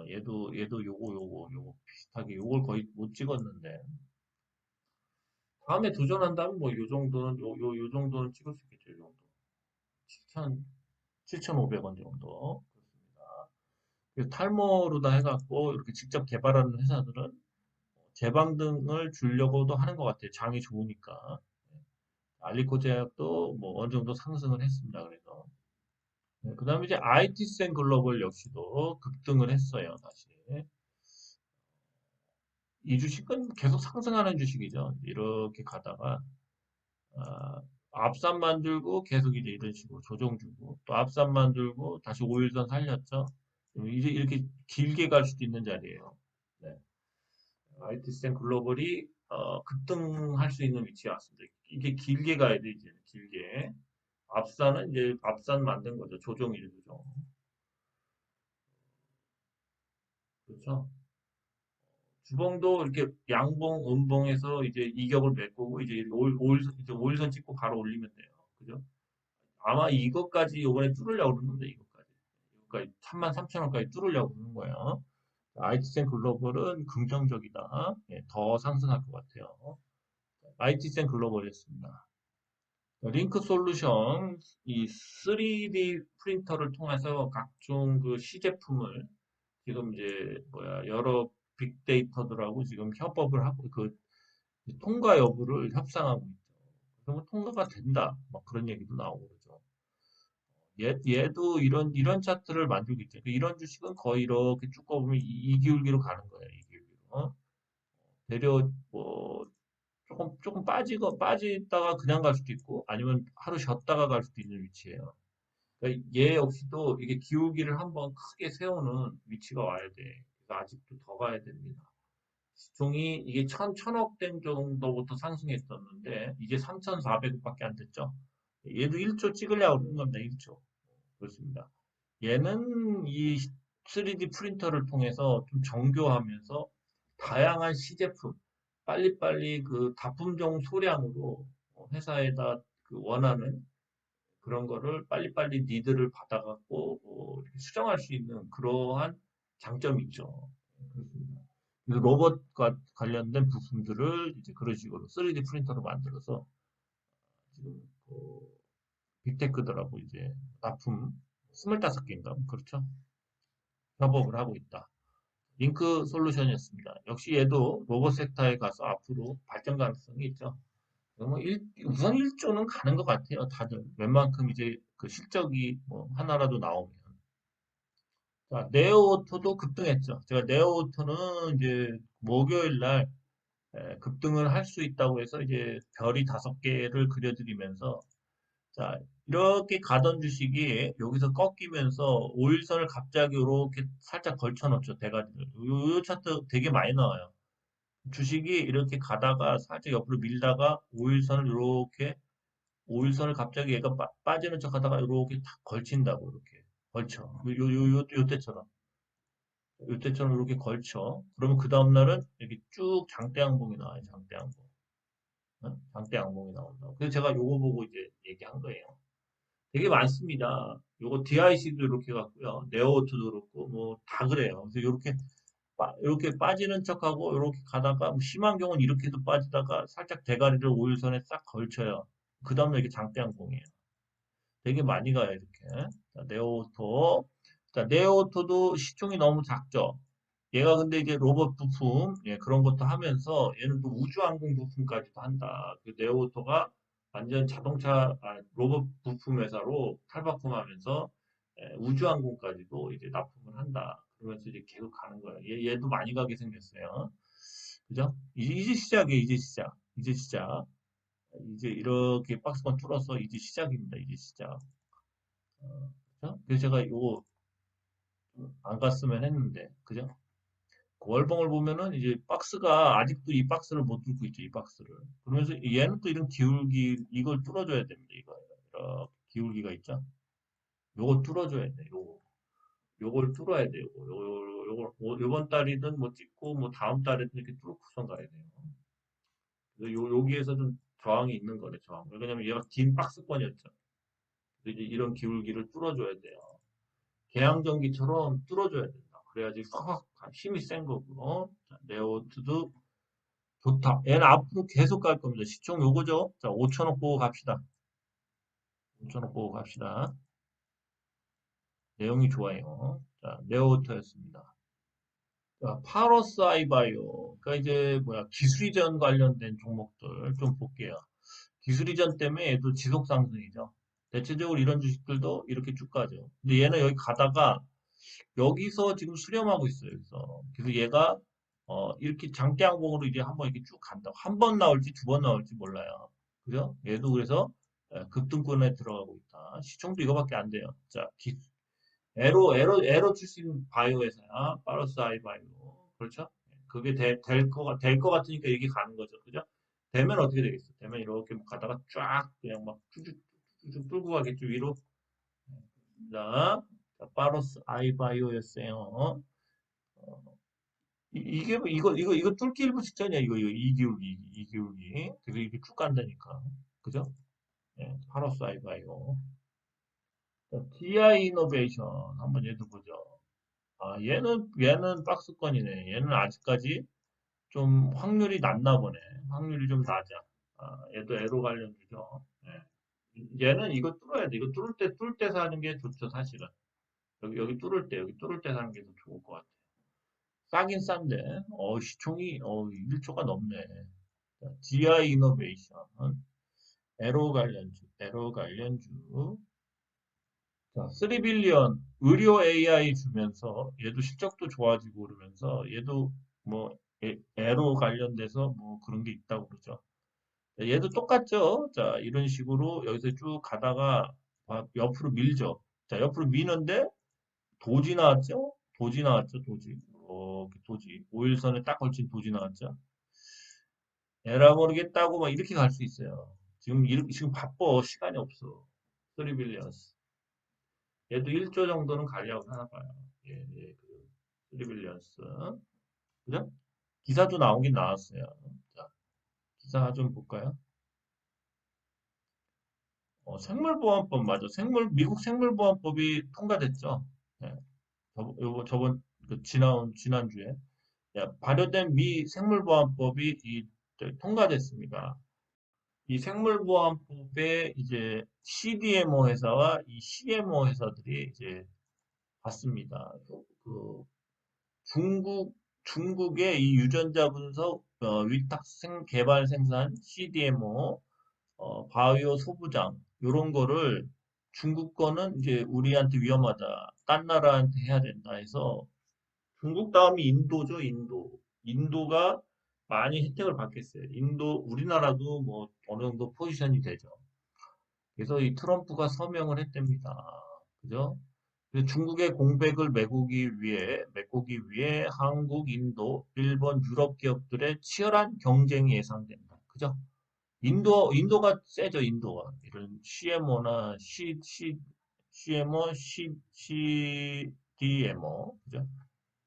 얘도 요거 비슷하게 요걸 거의 못 찍었는데 다음에 도전한다면 뭐 요 정도는 요 정도는 찍을 수 있겠죠. 요 정도. 7,500원 정도. 그렇습니다. 그래서 탈모로다 해갖고 이렇게 직접 개발하는 회사들은 재방등을 주려고도 하는 것 같아요. 장이 좋으니까. 알리코 제약도 뭐 어느 정도 상승을 했습니다. 그래서. 그 다음에 이제 IT센 글로벌 역시도 급등을 했어요. 다시. 이 주식은 계속 상승하는 주식이죠. 이렇게 가다가 앞산 만들고 계속 이제 이런 식으로 조정 주고 또 앞산 만들고 다시 5일선 살렸죠. 이제 이렇게 길게 갈 수도 있는 자리예요. 네. IT센 글로벌이 급등할 수 있는 위치에 왔습니다. 이게 길게 가야 돼 이제 길게. 앞산은 이제 앞산 만든 거죠. 조정 일부죠. 그렇죠. 주봉도 이렇게 양봉, 음봉에서 이제 이격을 메꾸고 이제 이제 5일선 찍고 바로 올리면 돼요. 그죠? 아마 이것까지 요번에 뚫으려고 그러는데 이것까지 33,000원까지 뚫으려고 그러는 거예요. IT센 글로벌은 긍정적이다. 예, 더 상승할 것 같아요. IT센 글로벌이었습니다. 링크 솔루션 이 3D 프린터를 통해서 각종 그 시제품을 지금 이제 여러 빅데이터들하고 지금 협업을 하고 그 통과 여부를 협상하고 있죠. 그러면 통과가 된다. 막 그런 얘기도 나오고 그러죠. 얘도 이런 차트를 만들고 있죠. 이런 주식은 거의 이렇게 쭉 가보면 이기울기로 가는 거예요. 이기울기로. 대려 뭐 조금 빠지다가 그냥 갈 수도 있고 아니면 하루 쉬었다가 갈 수도 있는 위치예요. 그러니까 얘 역시도 이게 기울기를 한번 크게 세우는 위치가 와야 돼. 그래서 아직도 더 가야 됩니다. 시총이 이게 천억 된 정도부터 상승했었는데 이제 3,400억밖에 안 됐죠. 얘도 1조 찍으려고 그러는 겁니다. 1조. 그렇습니다. 얘는 이 3D 프린터를 통해서 좀 정교하면서 다양한 시제품, 빨리빨리 그 다품종 소량으로 회사에다 그 원하는 그런 거를 빨리빨리 니드를 받아갖고 이렇게 수정할 수 있는 그러한 장점이 있죠. 그렇습니다. 로봇과 관련된 부품들을 이제 그런 식으로 3D 프린터로 만들어서 지금 빅테크들하고 이제 납품 25개인가 그렇죠? 협업을 하고 있다. 링크 솔루션이었습니다. 역시 얘도 로봇 섹터에 가서 앞으로 발전 가능성이 있죠. 뭐 우선 1조는 가는 것 같아요. 다들 웬만큼 이제 그 실적이 뭐 하나라도 나오면. 자, 네오오토도 급등했죠. 제가 네오오토는 이제 목요일 날 급등을 할 수 있다고 해서 이제 별이 5개를 그려드리면서 자, 이렇게 가던 주식이 여기서 꺾이면서 5일선을 갑자기 이렇게 살짝 걸쳐놓죠. 대가리를. 요 차트 되게 많이 나와요. 주식이 이렇게 가다가 살짝 옆으로 밀다가 5일선을 이렇게 5일선을 갑자기 얘가 빠지는 척 하다가 이렇게 탁 걸친다고 이렇게 걸쳐. 요때처럼. 요때처럼 이렇게 걸쳐. 그러면 그 다음날은 이렇게 쭉 장대양봉이 나와요. 장대양봉. 어? 장대양봉이 나온다고. 그래서 제가 요거 보고 이제 얘기한 거예요. 되게 많습니다. 요거 DIC도 이렇게 갔고요. 네오오토도 그렇고 뭐 다 그래요. 그래서 이렇게 빠지는 척하고 이렇게 가다가 뭐 심한 경우는 이렇게도 빠지다가 살짝 대가리를 5일선에 싹 걸쳐요. 그 다음에 이렇게 장대양봉이에요. 되게 많이 가요, 이렇게. 자, 네오오토. 자, 네오오토도 시총이 너무 작죠. 얘가 근데 이제 로봇 부품, 예, 그런 것도 하면서 얘는 또 우주항공 부품까지도 한다. 그 네오오토가 완전 로봇 부품 회사로 탈바꿈하면서 우주항공까지도 이제 납품을 한다. 그러면서 이제 계속 가는 거예요. 얘도 많이 가게 생겼어요. 그죠? 이제 시작이에요, 이제 시작. 이제 시작. 이제 이렇게 박스권 뚫어서 이제 시작입니다, 이제 시작. 그죠? 그래서 제가 요거 안 갔으면 했는데, 그죠? 그 월봉을 보면은 이제 박스가 아직도 이 박스를 못 뚫고 있죠, 이 박스를. 그러면서 얘는 또 이런 기울기, 이걸 뚫어줘야 됩니다, 이거. 이렇게 기울기가 있죠? 요거 뚫어줘야 돼, 요거. 요걸 뚫어야 돼요, 요번 달이든 뭐 찍고, 뭐 다음 달에든 이렇게 뚫고선 가야 돼요. 그래서 여기에서 좀 저항이 있는 거네, 저항. 왜냐면 얘가 긴 박스권이었죠. 그래서 이제 이런 기울기를 뚫어줘야 돼요. 개항전기처럼 뚫어줘야 된다. 그래야지 확 힘이 센 거고. 자, 네오트도 좋다. 얘는 앞으로 계속 갈 겁니다. 시총 요거죠. 자, 5천억 보고 갑시다. 5천억 보고 갑시다. 내용이 좋아요. 자, 네오트였습니다. 자, 파러스 아이바이오. 그러니까 이제 뭐야 기술 이전 관련된 종목들 좀 볼게요. 기술 이전 때문에 얘도 지속 상승이죠. 대체적으로 이런 주식들도 이렇게 쭉 가죠. 근데 얘는 여기 가다가 여기서 지금 수렴하고 있어요. 그래서 얘가 이렇게 장대항봉으로 이제 한번 이렇게 쭉 간다고 한 번 나올지 두 번 나올지 몰라요. 그죠? 얘도 그래서 급등권에 들어가고 있다. 시총도 이거밖에 안 돼요. 자, 에로 출신 바이오 회사야. 파러스 아이 바이오. 그렇죠? 그게 될 거 같으니까 이게 가는 거죠. 그죠? 되면 어떻게 되겠어? 되면 이렇게 뭐 가다가 쫙 그냥 막 쭉쭉 뚫고 가겠죠. 위로. 자, 파러스 아이바이오였어요. 이게 뭐 이거 뚫기 일부 직전이야. 이거 이기울기. 그래서 이렇게 쭉 간다니까. 그죠? 예, 파러스 아이바이오. 자, TI 이노베이션 한번 얘도 보죠. 아, 얘는 박스권이네. 얘는 아직까지 좀 확률이 낮나 보네. 확률이 좀 낮아. 아, 얘도 에로 관련주죠. 예. 얘는 이거 뚫어야 돼. 이거 뚫을 때 사는 게 좋죠, 사실은. 여기 뚫을 때 사는 게 더 좋을 것 같아. 싸긴 싼데, 시총이, 1조가 넘네. 자, GI 이노베이션, 에로 관련주. 자, 3빌리언, 의료 AI 주면서, 얘도 실적도 좋아지고 그러면서, 얘도 뭐, 에로 관련돼서 뭐 그런 게 있다고 그러죠. 얘도 똑같죠. 자, 이런 식으로 여기서 쭉 가다가 옆으로 밀죠. 자, 옆으로 미는데, 도지 나왔죠? 도지 나왔죠, 도지. 도지. 5일선에 딱 걸친 도지 나왔죠? 에라 모르겠다고 막 이렇게 갈 수 있어요. 지금 바빠. 시간이 없어. 3빌리언스. 얘도 1조 정도는 가려고 하나 봐요. 그 3빌리언스. 그죠? 기사도 나오긴 나왔어요. 자, 기사 좀 볼까요? 생물보안법 맞아. 미국 생물보안법이 통과됐죠. 예, 저번, 그 지난주에. 발효된 미 생물보안법이 통과됐습니다. 이 생물보안법에 이제 CDMO 회사와 이 CMO 회사들이 이제 받습니다. 그 중국의 이 유전자 분석, 위탁 개발 생산 CDMO, 바이오 소부장, 요런 거를 중국 거는 이제 우리한테 위험하다. 딴 나라한테 해야 된다 해서 중국 다음이 인도죠, 인도. 인도가 많이 혜택을 받겠어요. 인도, 우리나라도 뭐 어느 정도 포지션이 되죠. 그래서 이 트럼프가 서명을 했답니다. 그죠? 그래서 중국의 공백을 메꾸기 위해 한국, 인도, 일본, 유럽 기업들의 치열한 경쟁이 예상된다. 그죠? 인도가 세죠, 인도가. 이런 CMO나 CMO, CDMO. 그죠?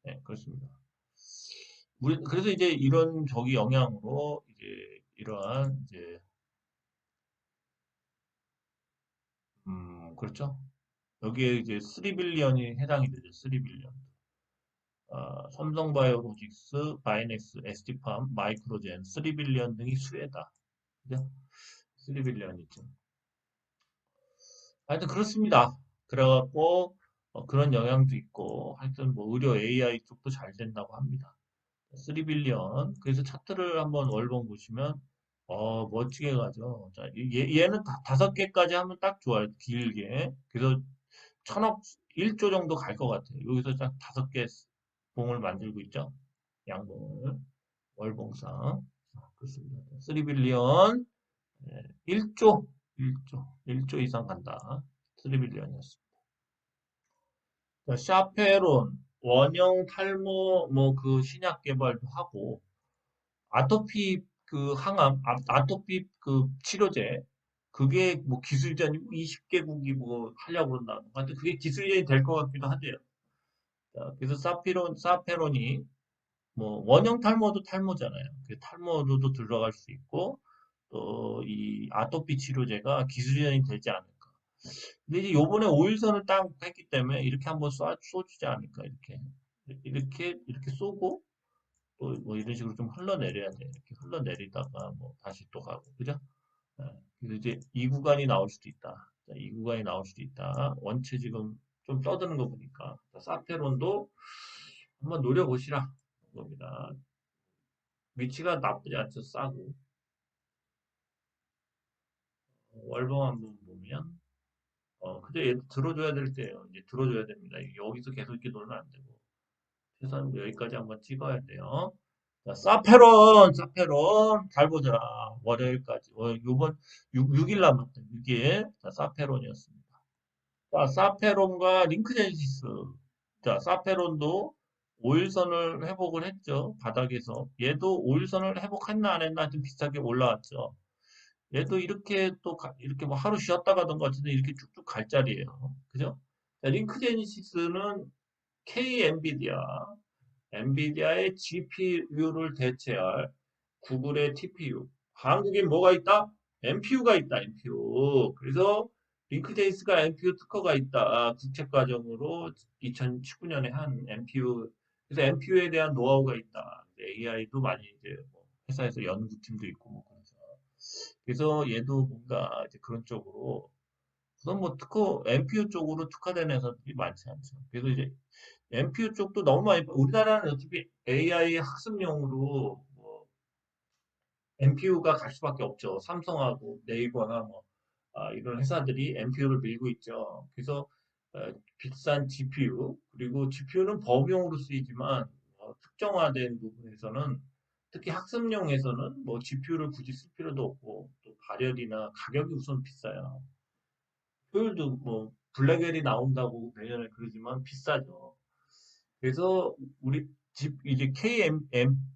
네, 그렇습니다. 그래서 이제 이런 저기 영향으로 이제 이러한 이제 그렇죠. 여기에 이제 3빌리언이 해당이 되죠. 3빌리언. 삼성바이오로직스, 바이넥스, ST팜, 마이크로젠, 3빌리언 등이 수혜다. 그죠? 3빌리언이죠. 하여튼 그렇습니다. 그래갖고 그런 영향도 있고 하여튼 뭐 의료 AI 쪽도 잘 된다고 합니다. 3빌리언. 그래서 차트를 한번 월봉 보시면 멋지게 가죠. 자, 얘는 다섯 개까지 하면 딱 좋아요. 길게. 그래서 천억 1조 정도 갈 것 같아요. 여기서 딱 다섯 개 봉을 만들고 있죠. 양봉을 월봉상. 그렇습니다. 3빌리언 1조 1조 이상 간다. 3빌리언이었습니다. 샤페론 원형 탈모 뭐 그 신약 개발도 하고 아토피 그 항암 아토피 그 치료제 그게 뭐 기술전이 20개국이 뭐 하려고 그런다. 하여튼 그게 기술전이 될 것 같기도 하대요. 자, 그래서 사페론이 뭐 원형 탈모도 탈모잖아요. 그 탈모로도 들어갈 수 있고 또 이 아토피 치료제가 기술전이 되지 않을까. 근데 이제 요번에 오일선을 딱 했기 때문에 이렇게 한번 쏘주지 않을까 이렇게 쏘고 또 뭐 이런 식으로 좀 흘러내려야 돼. 이렇게 흘러내리다가 뭐 다시 또 가고 그죠? 네. 그래서 이제 이 구간이 나올 수도 있다. 자, 이 구간이 나올 수도 있다. 원체 지금 좀 떠드는 거 보니까 자, 사페론도 한번 노려보시라 겁니다. 위치가 나쁘지 않죠. 싸고 월봉 한번 보면 근데 얘 들어줘야 될 때요. 이제 들어줘야 됩니다. 여기서 계속 이렇게 놀면 안 되고 최소한 여기까지 한번 찍어야 돼요. 자, 사페론 잘 보자. 월요일까지 요번 6일 남았다. 6일 자, 사페론이었습니다. 자, 사페론과 링크제니시스. 자, 사페론도 5일선을 회복을 했죠. 바닥에서. 얘도 5일선을 회복했나 안 했나 좀 비슷하게 올라왔죠. 얘도 이렇게 또 이렇게 뭐 하루 쉬었다가던 것 같은데 이렇게 쭉쭉 갈 자리예요. 그죠? 자, 링크제니시스는 K 엔비디아의 GPU를 대체할 구글의 TPU. 한국엔 뭐가 있다? NPU가 있다, NPU. 그래서 링크제이스가 NPU 특허가 있다. 국책 과정으로 2019년에 한 NPU. 그래서 NPU에 대한 노하우가 있다. AI도 많이 이제 뭐 회사에서 연구팀도 있고 뭐 그래서. 그래서 얘도 뭔가 이제 그런 쪽으로 우선 뭐 NPU 쪽으로 특화된 회사들이 많지 않죠. 그래서 이제 NPU 쪽도 너무 많이, 우리나라는 어차피 AI 학습용으로 뭐 NPU가 갈 수밖에 없죠. 삼성하고 네이버나 뭐, 이런 회사들이 NPU를 밀고 있죠. 그래서 비싼 GPU, 그리고 GPU는 범용으로 쓰이지만 특정화된 부분에서는 특히 학습용에서는 뭐 GPU를 굳이 쓸 필요도 없고 또 발열이나 가격이 우선 비싸요. 효율도 뭐 블랙웰이 나온다고 내년에 그러지만 비싸죠. 그래서 우리 집 이제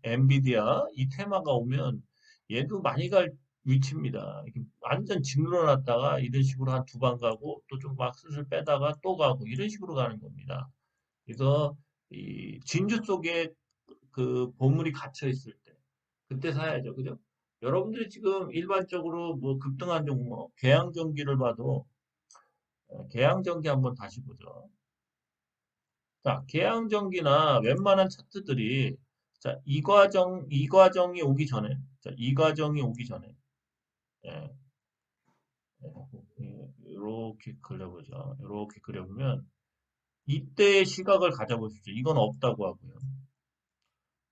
엔비디아 이 테마가 오면 얘도 많이 갈 위치입니다. 이렇게 완전 짓눌러 놨다가 이런 식으로 한 두 번 가고 또 좀 막 슬슬 빼다가 또 가고 이런 식으로 가는 겁니다. 그래서 이 진주 속에 그 보물이 갇혀 있을 때 그때 사야죠. 그죠? 여러분들이 지금 일반적으로 뭐 급등한 종목, 계양전기를 봐도 계양전기 한번 다시 보죠. 자, 계양전기나 웬만한 차트들이 자, 이 과정이 오기 전에, 자, 이 과정이 오기 전에, 예, 이렇게 그려보죠. 이렇게 그려보면, 이때의 시각을 가져보십시오. 이건 없다고 하고요.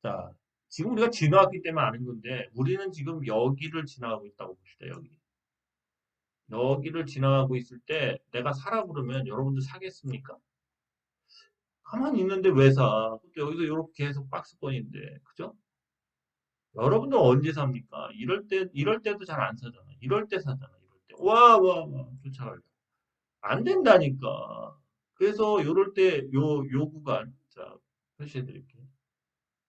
자, 지금 우리가 지나왔기 때문에 아는 건데, 우리는 지금 여기를 지나가고 있다고 봅시다, 여기. 여기를 지나가고 있을 때, 내가 사라 그러면 여러분들 사겠습니까? 가만히 있는데 왜 사? 근데 여기서 이렇게 계속 박스권인데, 그죠? 여러분들 언제 삽니까? 이럴 때도 잘 안 사잖아. 이럴 때 사잖아, 이럴 때. 와, 쫓아가려. 안 된다니까. 그래서 요럴 때, 요 구간, 자, 표시해 드릴게요.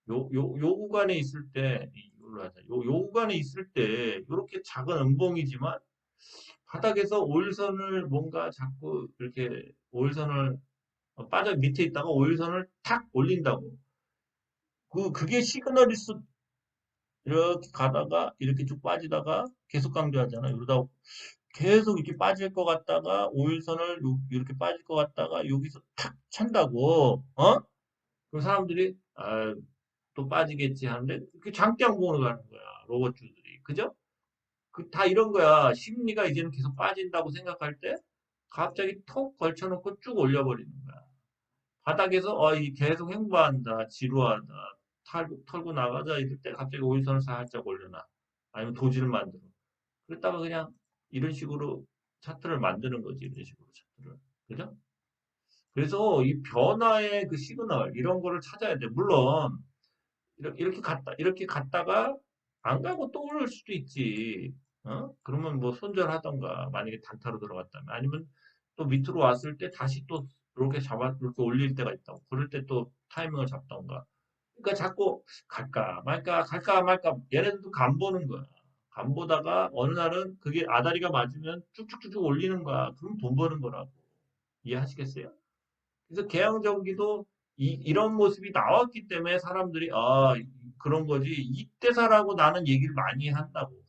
요 구간에 있을 때, 이걸로 하자. 요 구간에 있을 때, 요렇게 작은 음봉이지만, 바닥에서 오일선을 뭔가 자꾸 이렇게 오일선을 빠져 밑에 있다가 오일선을 탁 올린다고. 그게 시그널일 수, 이렇게 가다가, 이렇게 쭉 빠지다가, 계속 강조하잖아. 이러다 계속 이렇게 빠질 것 같다가, 오일선을 이렇게 빠질 것 같다가, 여기서 탁 찬다고, 어? 그 사람들이, 아, 또 빠지겠지 하는데, 그 장대항공으로 가는 거야. 로봇주들이. 그죠? 다 이런 거야. 심리가 이제는 계속 빠진다고 생각할 때, 갑자기 톡 걸쳐놓고 쭉 올려버리는 거야. 바닥에서, 이 계속 횡보한다, 지루하다, 털고 나가자, 이럴 때 갑자기 오일선을 살짝 올려놔. 아니면 도지를 만들어. 그랬다가 그냥 이런 식으로 차트를 만드는 거지, 이런 식으로 차트를. 그죠? 그래서 이 변화의 그 시그널, 이런 거를 찾아야 돼. 물론, 이렇게 갔다가 안 가고 또 오를 수도 있지. 그러면 뭐 손절하던가, 만약에 단타로 들어갔다면. 아니면 또 밑으로 왔을 때 다시 또 이렇게 올릴 때가 있다고. 그럴 때 또 타이밍을 잡던가. 그러니까 자꾸 갈까 말까. 얘네들도 간 보는 거야. 간 보다가 어느 날은 그게 아다리가 맞으면 쭉쭉쭉쭉 올리는 거야. 그럼 돈 버는 거라고. 이해하시겠어요? 그래서 개항전기도 이런 모습이 나왔기 때문에 사람들이 그런 거지 이때 사라고 나는 얘기를 많이 한다고.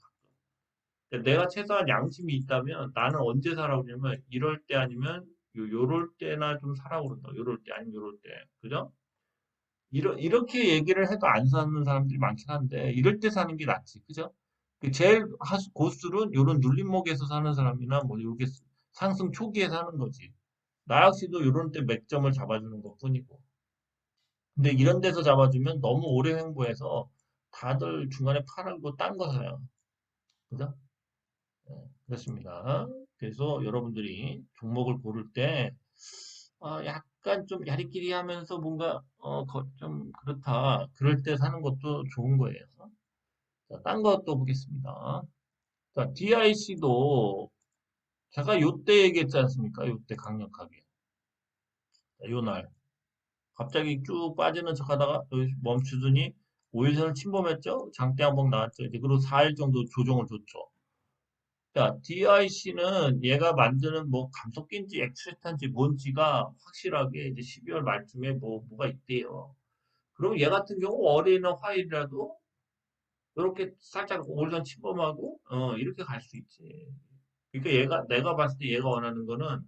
그러니까 내가 최소한 양심이 있다면 나는 언제 사라고 그러냐면 이럴 때 아니면 요럴 때나 좀 사라고 그런다. 요럴 때 아니면 요럴 때. 그죠? 이렇게 얘기를 해도 안 사는 사람들이 많긴 한데 이럴 때 사는 게 낫지. 그죠? 그 제일 고수는 요런 눌림목에서 사는 사람이나 뭐 이렇게 상승 초기에 사는 거지. 나 역시도 요런 때 맥점을 잡아주는 것뿐이고. 근데 이런 데서 잡아주면 너무 오래 횡보해서 다들 중간에 팔고 딴 거 사요. 그죠? 네, 그렇습니다. 그래서 여러분들이 종목을 고를 때, 약간 좀 야리끼리 하면서 뭔가, 좀 그렇다. 그럴 때 사는 것도 좋은 거예요. 자, 딴 것도 보겠습니다. 자, DIC도 제가 요때 얘기했지 않습니까? 요때 강력하게. 자, 요 날. 갑자기 쭉 빠지는 척 하다가 멈추더니 5일선을 침범했죠? 장대 한번 나왔죠. 이제 그리고 4일 정도 조정을 줬죠. 자, DIC는 얘가 만드는 뭐 감속기인지 엑스트라인지 뭔지가 확실하게 이제 12월 말쯤에 뭐가 있대요. 그럼 얘 같은 경우 월요일이나 화요일이라도 이렇게 살짝 5일선 침범하고 이렇게 갈 수 있지. 그러니까 내가 봤을 때 얘가 원하는 거는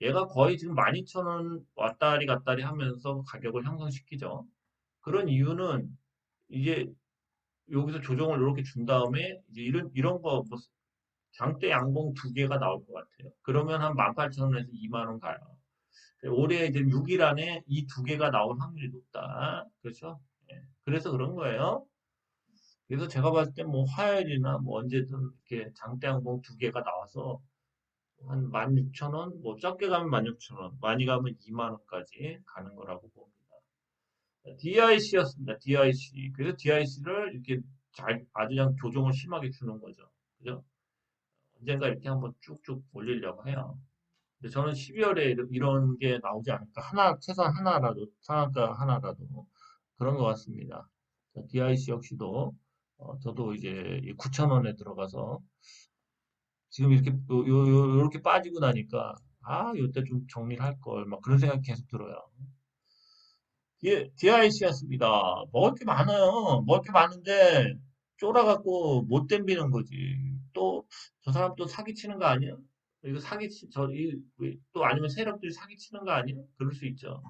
얘가 거의 지금 12,000원 왔다리 갔다리 하면서 가격을 형성시키죠. 그런 이유는 이제 여기서 조정을 이렇게 준 다음에 이제 이런 거 뭐 장대 양봉 두 개가 나올 것 같아요. 그러면 한 18,000원에서 2만 원 가요. 올해 이제 6일 안에 이 두 개가 나올 확률이 높다. 그렇죠? 예. 그래서 그런 거예요. 그래서 제가 봤을 때 뭐 화요일이나 뭐 언제든 이렇게 장대 양봉 두 개가 나와서 한 16,000원, 뭐 적게 가면 16,000원, 많이 가면 2만 원까지 가는 거라고 봅니다. DIC였습니다. DIC. 그래서 DIC를 이렇게 아주 그냥 조정을 심하게 주는 거죠. 그죠? 언젠가 이렇게 한번 쭉쭉 올리려고 해요. 근데 저는 12월에 이런 게 나오지 않을까. 최소한 하나라도, 상한가 하나라도. 그런 것 같습니다. DIC 역시도, 저도 이제 9,000원에 들어가서, 지금 이렇게 빠지고 나니까, 요때 좀 정리를 할 걸, 막 그런 생각이 계속 들어요. DIC였습니다. 먹을 게 많아요. 먹을 게 많은데 쫄아갖고 못 댐비는 거지. 또 저 사람 또 사기치는 거 아니야? 이거 또 아니면 세력들이 사기치는 거 아니야? 그럴 수 있죠.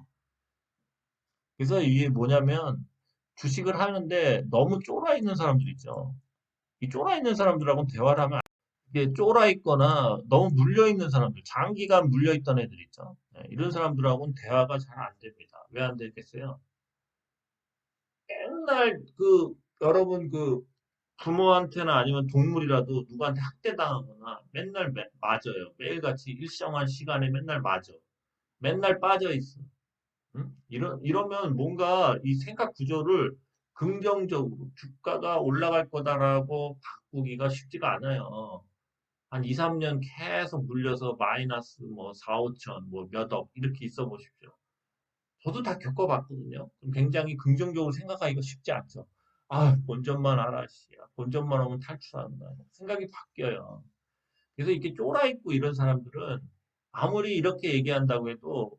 그래서 이게 뭐냐면 주식을 하는데 너무 쫄아 있는 사람들 있죠. 이 쫄아 있는 사람들하고는 대화를 하면 이게 쫄아 있거나 너무 물려 있는 사람들, 장기간 물려 있던 애들 있죠. 네, 이런 사람들하고는 대화가 잘 안 됩니다. 왜 안 되겠어요? 맨날 여러분 부모한테나 아니면 동물이라도 누구한테 학대당하거나 맨날 맞아요. 매일같이 일정한 시간에 맨날 맞아. 맨날 빠져 있어. 응? 이러면 뭔가 이 생각 구조를 긍정적으로 주가가 올라갈 거다라고 바꾸기가 쉽지가 않아요. 한 2, 3년 계속 물려서 마이너스 뭐 4, 5천, 뭐 몇 억 이렇게 있어 보십시오. 저도 다 겪어봤거든요. 그럼 굉장히 긍정적으로 생각하기가 쉽지 않죠. 아, 본전만 알아, 씨. 본전만 오면 탈출한다. 생각이 바뀌어요. 그래서 이렇게 쫄아있고 이런 사람들은 아무리 이렇게 얘기한다고 해도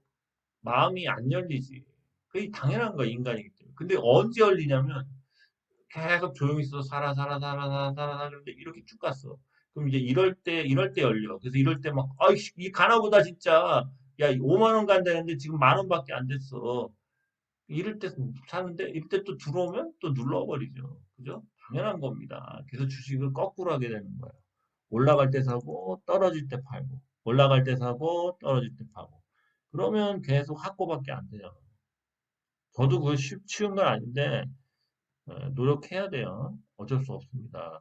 마음이 안 열리지. 그게 당연한 거야, 인간이기 때문에. 근데 언제 열리냐면 계속 조용히 있어서 살아. 그런데 이렇게 쭉 갔어. 그럼 이제 이럴 때 열려. 그래서 이럴 때 막, 아이씨, 이 가나보다 진짜. 야, 5만 원 간다는데 지금 만 원밖에 안 됐어. 이럴 때 사는데, 이럴 때 또 들어오면 또 눌러버리죠. 그죠? 당연한 겁니다. 그래서 주식을 거꾸로 하게 되는 거예요. 올라갈 때 사고, 떨어질 때 팔고. 올라갈 때 사고, 떨어질 때 파고. 그러면 계속 학고밖에 안 돼요. 저도 그거 쉬운 건 아닌데, 노력해야 돼요. 어쩔 수 없습니다.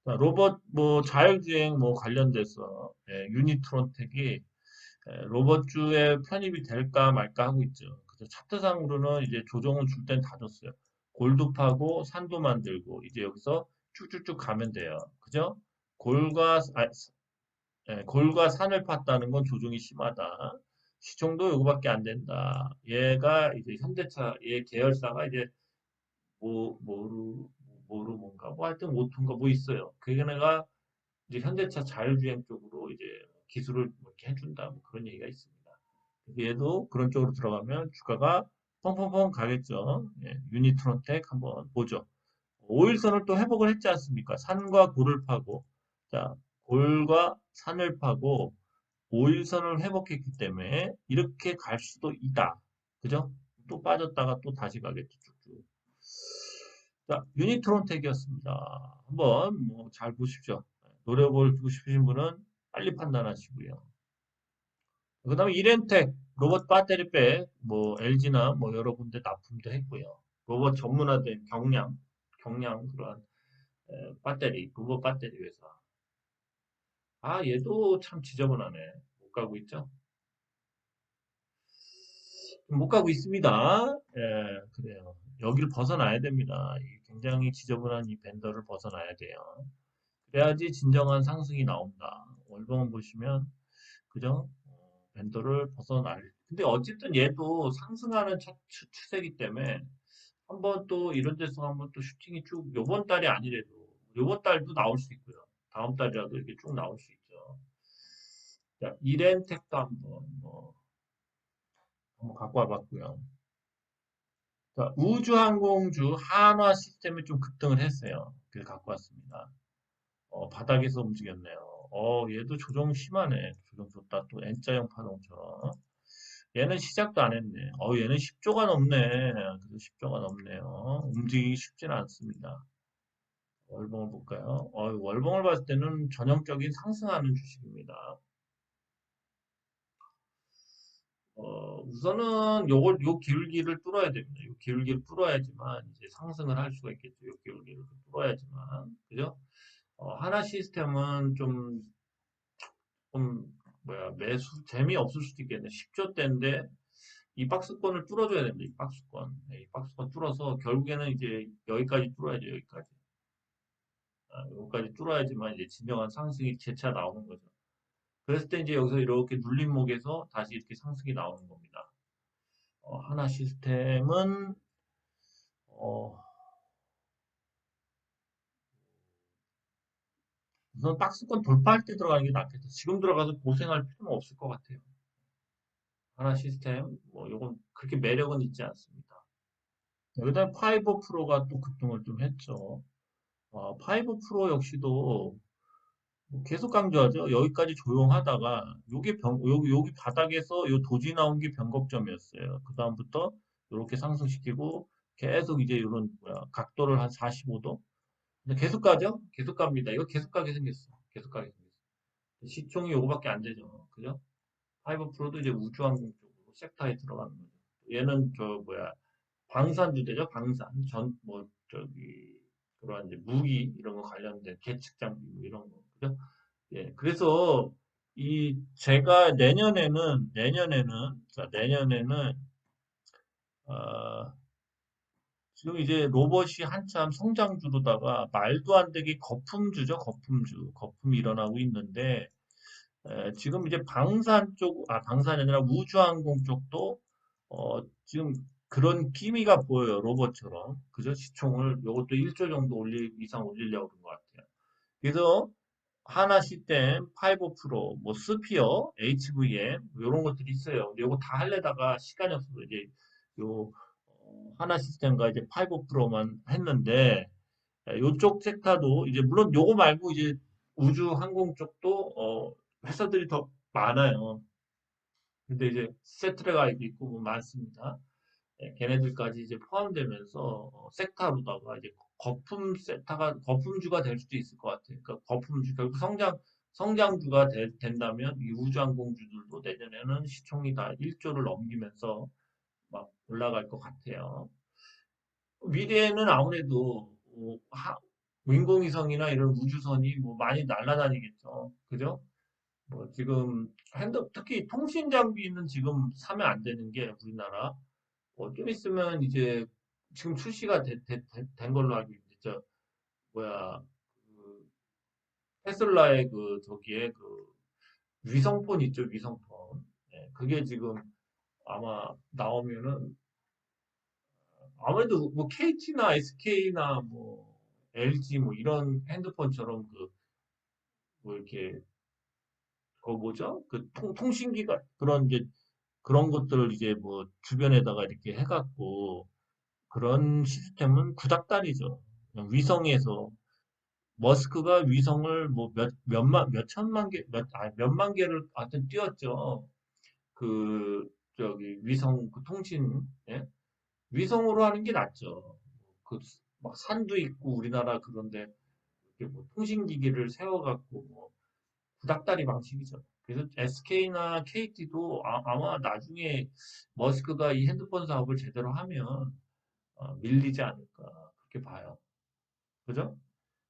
자, 로봇 뭐 자율주행 뭐 관련돼서 유니트론텍이 로봇주에 편입이 될까 말까 하고 있죠. 그래서 차트상으로는 이제 조정을 줄 땐 다 줬어요. 골도 파고 산도 만들고 이제 여기서 쭉쭉쭉 가면 돼요. 그죠? 골과 골과 산을 팠다는 건 조정이 심하다. 시총도 요거밖에 안 된다. 얘가 이제 현대차 얘 계열사가 이제 뭐, 뭔가, 뭐 하여튼 오토인가 뭐 있어요. 걔네가 이제 현대차 자율주행 쪽으로 이제 기술을 뭐 이렇게 해준다. 뭐 그런 얘기가 있습니다. 얘도 그런 쪽으로 들어가면 주가가 펑펑펑 가겠죠. 예, 유니트론텍 한번 보죠. 5일선을 또 회복을 했지 않습니까? 산과 골을 파고, 자, 골과 산을 파고 5일선을 회복했기 때문에 이렇게 갈 수도 있다. 그죠? 또 빠졌다가 또 다시 가겠죠. 쭉쭉. 자, 유니트론텍이었습니다. 한번 뭐 잘 보십시오. 노려볼 고 싶으신 분은 빨리 판단하시고요. 그 다음에 이렌텍 로봇 배터리백 뭐 LG나 뭐 여러 군데 납품도 했고요. 로봇 전문화된 경량 그러한 배터리 로봇 배터리 회사. 아 얘도 참 지저분하네. 못 가고 있죠? 못 가고 있습니다. 예, 그래요. 여기를 벗어나야 됩니다. 굉장히 지저분한 이 밴더를 벗어나야 돼요. 그래야지 진정한 상승이 나온다. 월봉을 보시면 그죠? 밴더를 벗어날. 근데 어쨌든 얘도 상승하는 추세이기 때문에 한번 또 이런 데서 한번 또 슈팅이 쭉 요번 달이 아니래도 요번 달도 나올 수 있고요. 다음 달이라도 이렇게 쭉 나올 수 있죠. 자, 이렌텍도 한번 갖고 와봤고요. 자, 우주항공주 한화 시스템이 좀 급등을 했어요. 그래서 갖고 왔습니다. 바닥에서 움직였네요. 얘도 조정 심하네. 조정 좋다. 또 N자형 파동처럼. 얘는 시작도 안 했네. 얘는 10조가 넘네. 그래도 10조가 넘네요. 움직이기 쉽지는 않습니다. 월봉을 볼까요? 월봉을 봤을 때는 전형적인 상승하는 주식입니다. 우선은 요 기울기를 뚫어야 됩니다. 요 기울기를 뚫어야지만 이제 상승을 할 수가 있겠죠. 요 기울기를 뚫어야지만. 그죠? 하나 시스템은 좀 매수 재미없을 수도 있겠네. 10조 대인데 이 박스권을 뚫어줘야 됩니다. 이 박스권. 네, 이 박스권 뚫어서 결국에는 이제 여기까지 뚫어야죠. 여기까지. 여기까지 뚫어야지만 이제 진정한 상승이 재차 나오는 거죠. 그랬을 때 이제 여기서 이렇게 눌림목에서 다시 이렇게 상승이 나오는 겁니다. 하나 시스템은 어, 우선 박스권 돌파할 때 들어가는 게 낫겠죠. 지금 들어가서 고생할 필요는 없을 것 같아요. 하나 시스템 뭐 요건 그렇게 매력은 있지 않습니다. 여기다 파이버 프로가 또 급등을 좀 했죠. 파이브 프로 역시도 뭐 계속 강조하죠. 여기까지 조용하다가 여기 바닥에서 요 도지 나온 게 변곡점이었어요. 그 다음부터 이렇게 상승시키고 계속 이제 이런 뭐야 각도를 한 45도. 근데 계속 가죠? 계속 갑니다. 이거 계속 가게 생겼어. 계속 가게 생겼어. 시총이 요거밖에 안 되죠. 그죠? 하이버 프로도 이제 우주항공 쪽으로 섹터에 들어가는 거죠. 얘는 저 뭐야 방산주대죠. 방산 전 뭐 저기 그런 이제 무기 이런 거 관련된 계측 장비 뭐 이런 거 그죠? 예. 그래서 이 제가 내년에는 어, 지금 이제 로봇이 한참 성장주로다가 말도 안 되게 거품주죠. 거품주. 거품이 일어나고 있는데 지금 이제 방산이 아니라 우주항공 쪽도 지금 그런 기미가 보여요. 로봇처럼. 그죠? 시총을 요것도 1조 정도 이상 올리려고 그런 것 같아요. 그래서 하나 시스템, 파이브 프로, 뭐 스피어, HVM 이런 것들이 있어요. 요거 다 하려다가 시간이 없어서 이제 요 하나 시스템과 이제 파이브 프로만 했는데 요쪽 섹터도 이제 물론 요거 말고 이제 우주 항공 쪽도 회사들이 더 많아요. 근데 이제 세트레가 있고 뭐 많습니다. 예, 걔네들까지 이제 포함되면서 섹터로다가 이제 거품주가 될 수도 있을 것 같아요. 그러니까 거품주 결국 성장주가 된다면 이 우주항공주들도 내년에는 시총이 다 1조를 넘기면서 막 올라갈 것 같아요. 미래에는 아무래도 인공위성이나 이런 우주선이 뭐 많이 날아다니겠죠. 그죠? 뭐 지금 특히 통신 장비는 지금 사면 안 되는 게 우리나라 좀 있으면 이제 지금 출시가 된 걸로 알고 있는데 저 뭐야 그 테슬라의 그 저기에 그 위성폰 있죠 위성폰 예, 그게 지금 아마 나오면은 아무래도 뭐 KT나 SK나 뭐 LG 뭐 이런 핸드폰처럼 그 뭐 이렇게 그 뭐죠 그 통신기가 그런 이제 그런 것들을 이제 뭐 주변에다가 이렇게 해갖고 그런 시스템은 구닥다리죠. 그냥 위성에서 머스크가 위성을 뭐 몇 천만 개, 몇만 개를 하여튼 띄웠죠. 그, 저기, 위성, 그 통신, 예? 위성으로 하는 게 낫죠. 그, 막 산도 있고 우리나라 그런데 이렇게 뭐 통신기기를 세워갖고 뭐 구닥다리 방식이죠. 그래서 SK나 KT도 마 나중에 머스크가 이 핸드폰 사업을 제대로 하면 밀리지 않을까 그렇게 봐요. 그죠?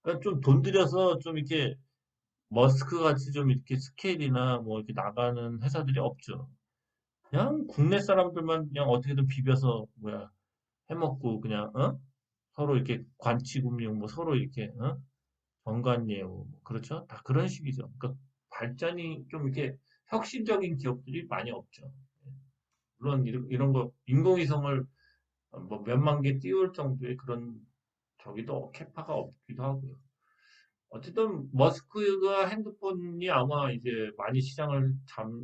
그러니까 좀 돈 들여서 좀 이렇게 머스크 같이 좀 이렇게 스케일이나 뭐 이렇게 나가는 회사들이 없죠. 그냥 국내 사람들만 그냥 어떻게든 비벼서 뭐야 해먹고 그냥 서로 이렇게 관치금융 뭐 서로 이렇게 정관예우 뭐 그렇죠? 다 그런 식이죠. 그러니까 발전이 좀 이렇게 혁신적인 기업들이 많이 없죠. 물론 이런 거 인공위성을 뭐 몇만 개 띄울 정도의 그런 저기도 캐파가 없기도 하고요. 어쨌든 머스크가 핸드폰이 아마 이제 많이 시장을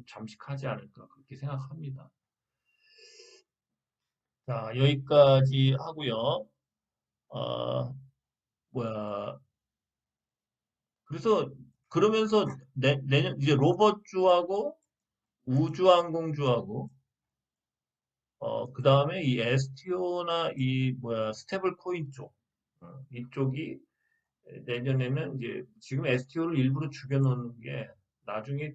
잠식하지 않을까 그렇게 생각합니다. 자, 여기까지 하고요. 어, 뭐야. 그래서 그러면서 내년 이제 로봇주하고 우주항공주하고 그다음에 이 STO나 이 뭐야 스테이블 코인 쪽 이쪽이 내년에는 이제 지금 STO를 일부러 죽여놓는 게 나중에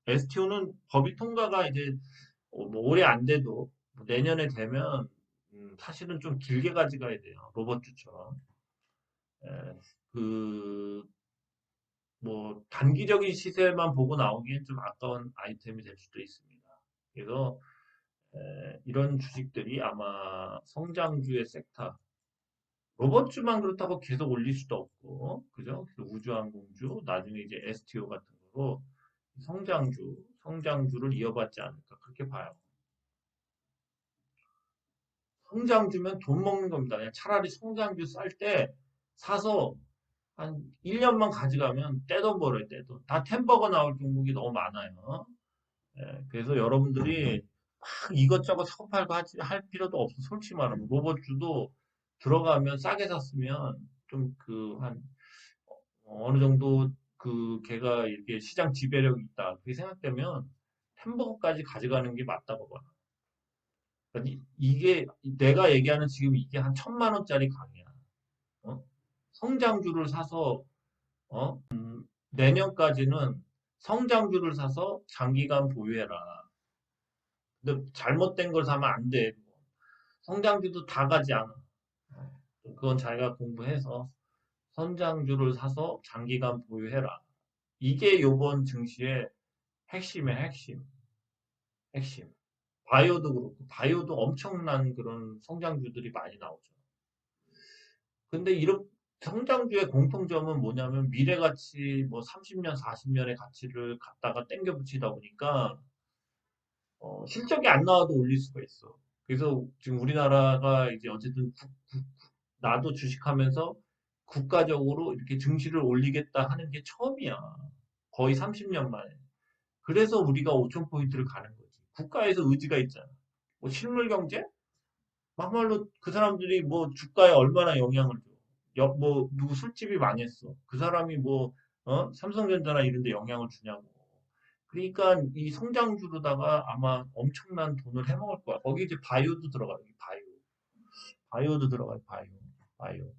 STO는 법이 통과가 이제 뭐 올해 안 돼도 뭐 내년에 되면 사실은 좀 길게 가져가야 돼요. 로봇주처럼. 예, 그, 뭐 단기적인 시세만 보고 나오기엔 좀 아까운 아이템이 될 수도 있습니다. 그래서 이런 주식들이 아마 성장주의 섹터, 로봇주만 그렇다고 계속 올릴 수도 없고, 그죠? 그래서 우주항공주, 나중에 이제 STO 같은 거로 성장주를 이어받지 않을까, 그렇게 봐요. 성장주면 돈 먹는 겁니다. 그냥 차라리 성장주 쌀 때 사서 한 1년만 가져가면 떼돈 벌어요, 떼돈. 다 템버거 나올 종목이 너무 많아요. 예, 그래서 여러분들이 막 이것저것 사고 팔고 할 필요도 없어. 솔직히 말하면 로봇주도 들어가면 싸게 샀으면 좀 한 어느 정도 걔가 이렇게 시장 지배력이 있다. 그렇게 생각되면 햄버거까지 가져가는 게 맞다고 봐요. 그러니까 이게 내가 얘기하는 지금 이게 한 1,000만 원짜리 강의야. 어? 성장주를 사서 내년까지는 성장주를 사서 장기간 보유해라. 근데 잘못된 걸 사면 안 돼. 성장주도 다 가지 않아. 그건 자기가 공부해서 성장주를 사서 장기간 보유해라. 이게 요번 증시의 핵심의 핵심. 핵심. 바이오도 그렇고, 바이오도 엄청난 그런 성장주들이 많이 나오죠. 근데 이런 성장주의 공통점은 뭐냐면 미래가치 뭐 30년, 40년의 가치를 갖다가 땡겨 붙이다 보니까 실적이 안 나와도 올릴 수가 있어. 그래서 지금 우리나라가 이제 어쨌든 나도 주식하면서 국가적으로 이렇게 증시를 올리겠다 하는 게 처음이야. 거의 30년 만에. 그래서 우리가 5천 포인트를 가는 거지. 국가에서 의지가 있잖아. 뭐 실물 경제? 막말로 그 사람들이 뭐 주가에 얼마나 영향을 줘. 뭐 누구 술집이 망했어. 그 사람이 뭐 삼성전자나 이런 데 영향을 주냐고. 그러니까 이 성장주로다가 아마 엄청난 돈을 해먹을 거야. 거기 이제 바이오도 들어가요. 바이오. 바이오도 들어가요. 바이오. 바이오.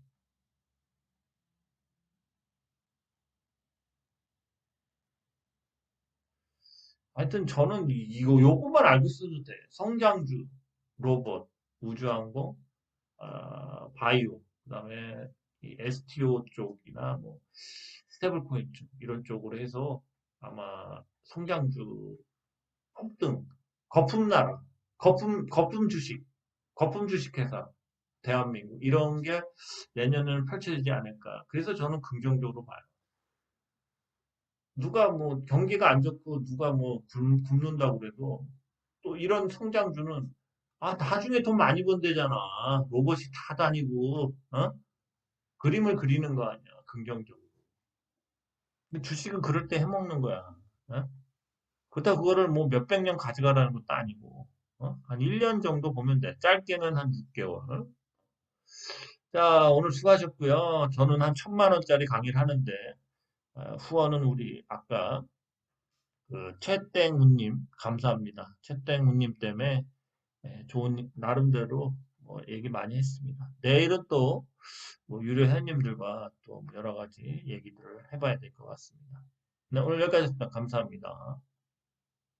하여튼 저는 이거 요거만 알고 있어도 돼. 성장주, 로봇, 우주항공, 바이오, 그다음에 이 STO 쪽이나 뭐 스테이블코인 쪽 이런 쪽으로 해서 아마 성장주 폭등, 거품나라, 거품 주식, 거품 주식 회사, 대한민국 이런 게 내년에는 펼쳐지지 않을까. 그래서 저는 긍정적으로 봐요. 누가 뭐 경기가 안 좋고 누가 뭐 굶는다고 그래도 또 이런 성장주는 나중에 돈 많이 번대잖아. 로봇이 다 다니고 그림을 그리는 거 아니야. 긍정적으로. 근데 주식은 그럴 때 해먹는 거야. 어? 그렇다고 그거를 뭐 몇백 년 가져가라는 것도 아니고 한 1년 정도 보면 돼. 짧게는 한 6개월. 자, 오늘 수고하셨고요. 저는 한 1,000만 원짜리 강의를 하는데 후원은 우리 아까 그 최땡훈님 감사합니다. 최땡훈님 때문에 좋은 나름대로 뭐 얘기 많이 했습니다. 내일은 또 뭐 유료 회원님들과 또 여러 가지 얘기들을 해봐야 될 것 같습니다. 네, 오늘 여기까지 했습니다. 감사합니다.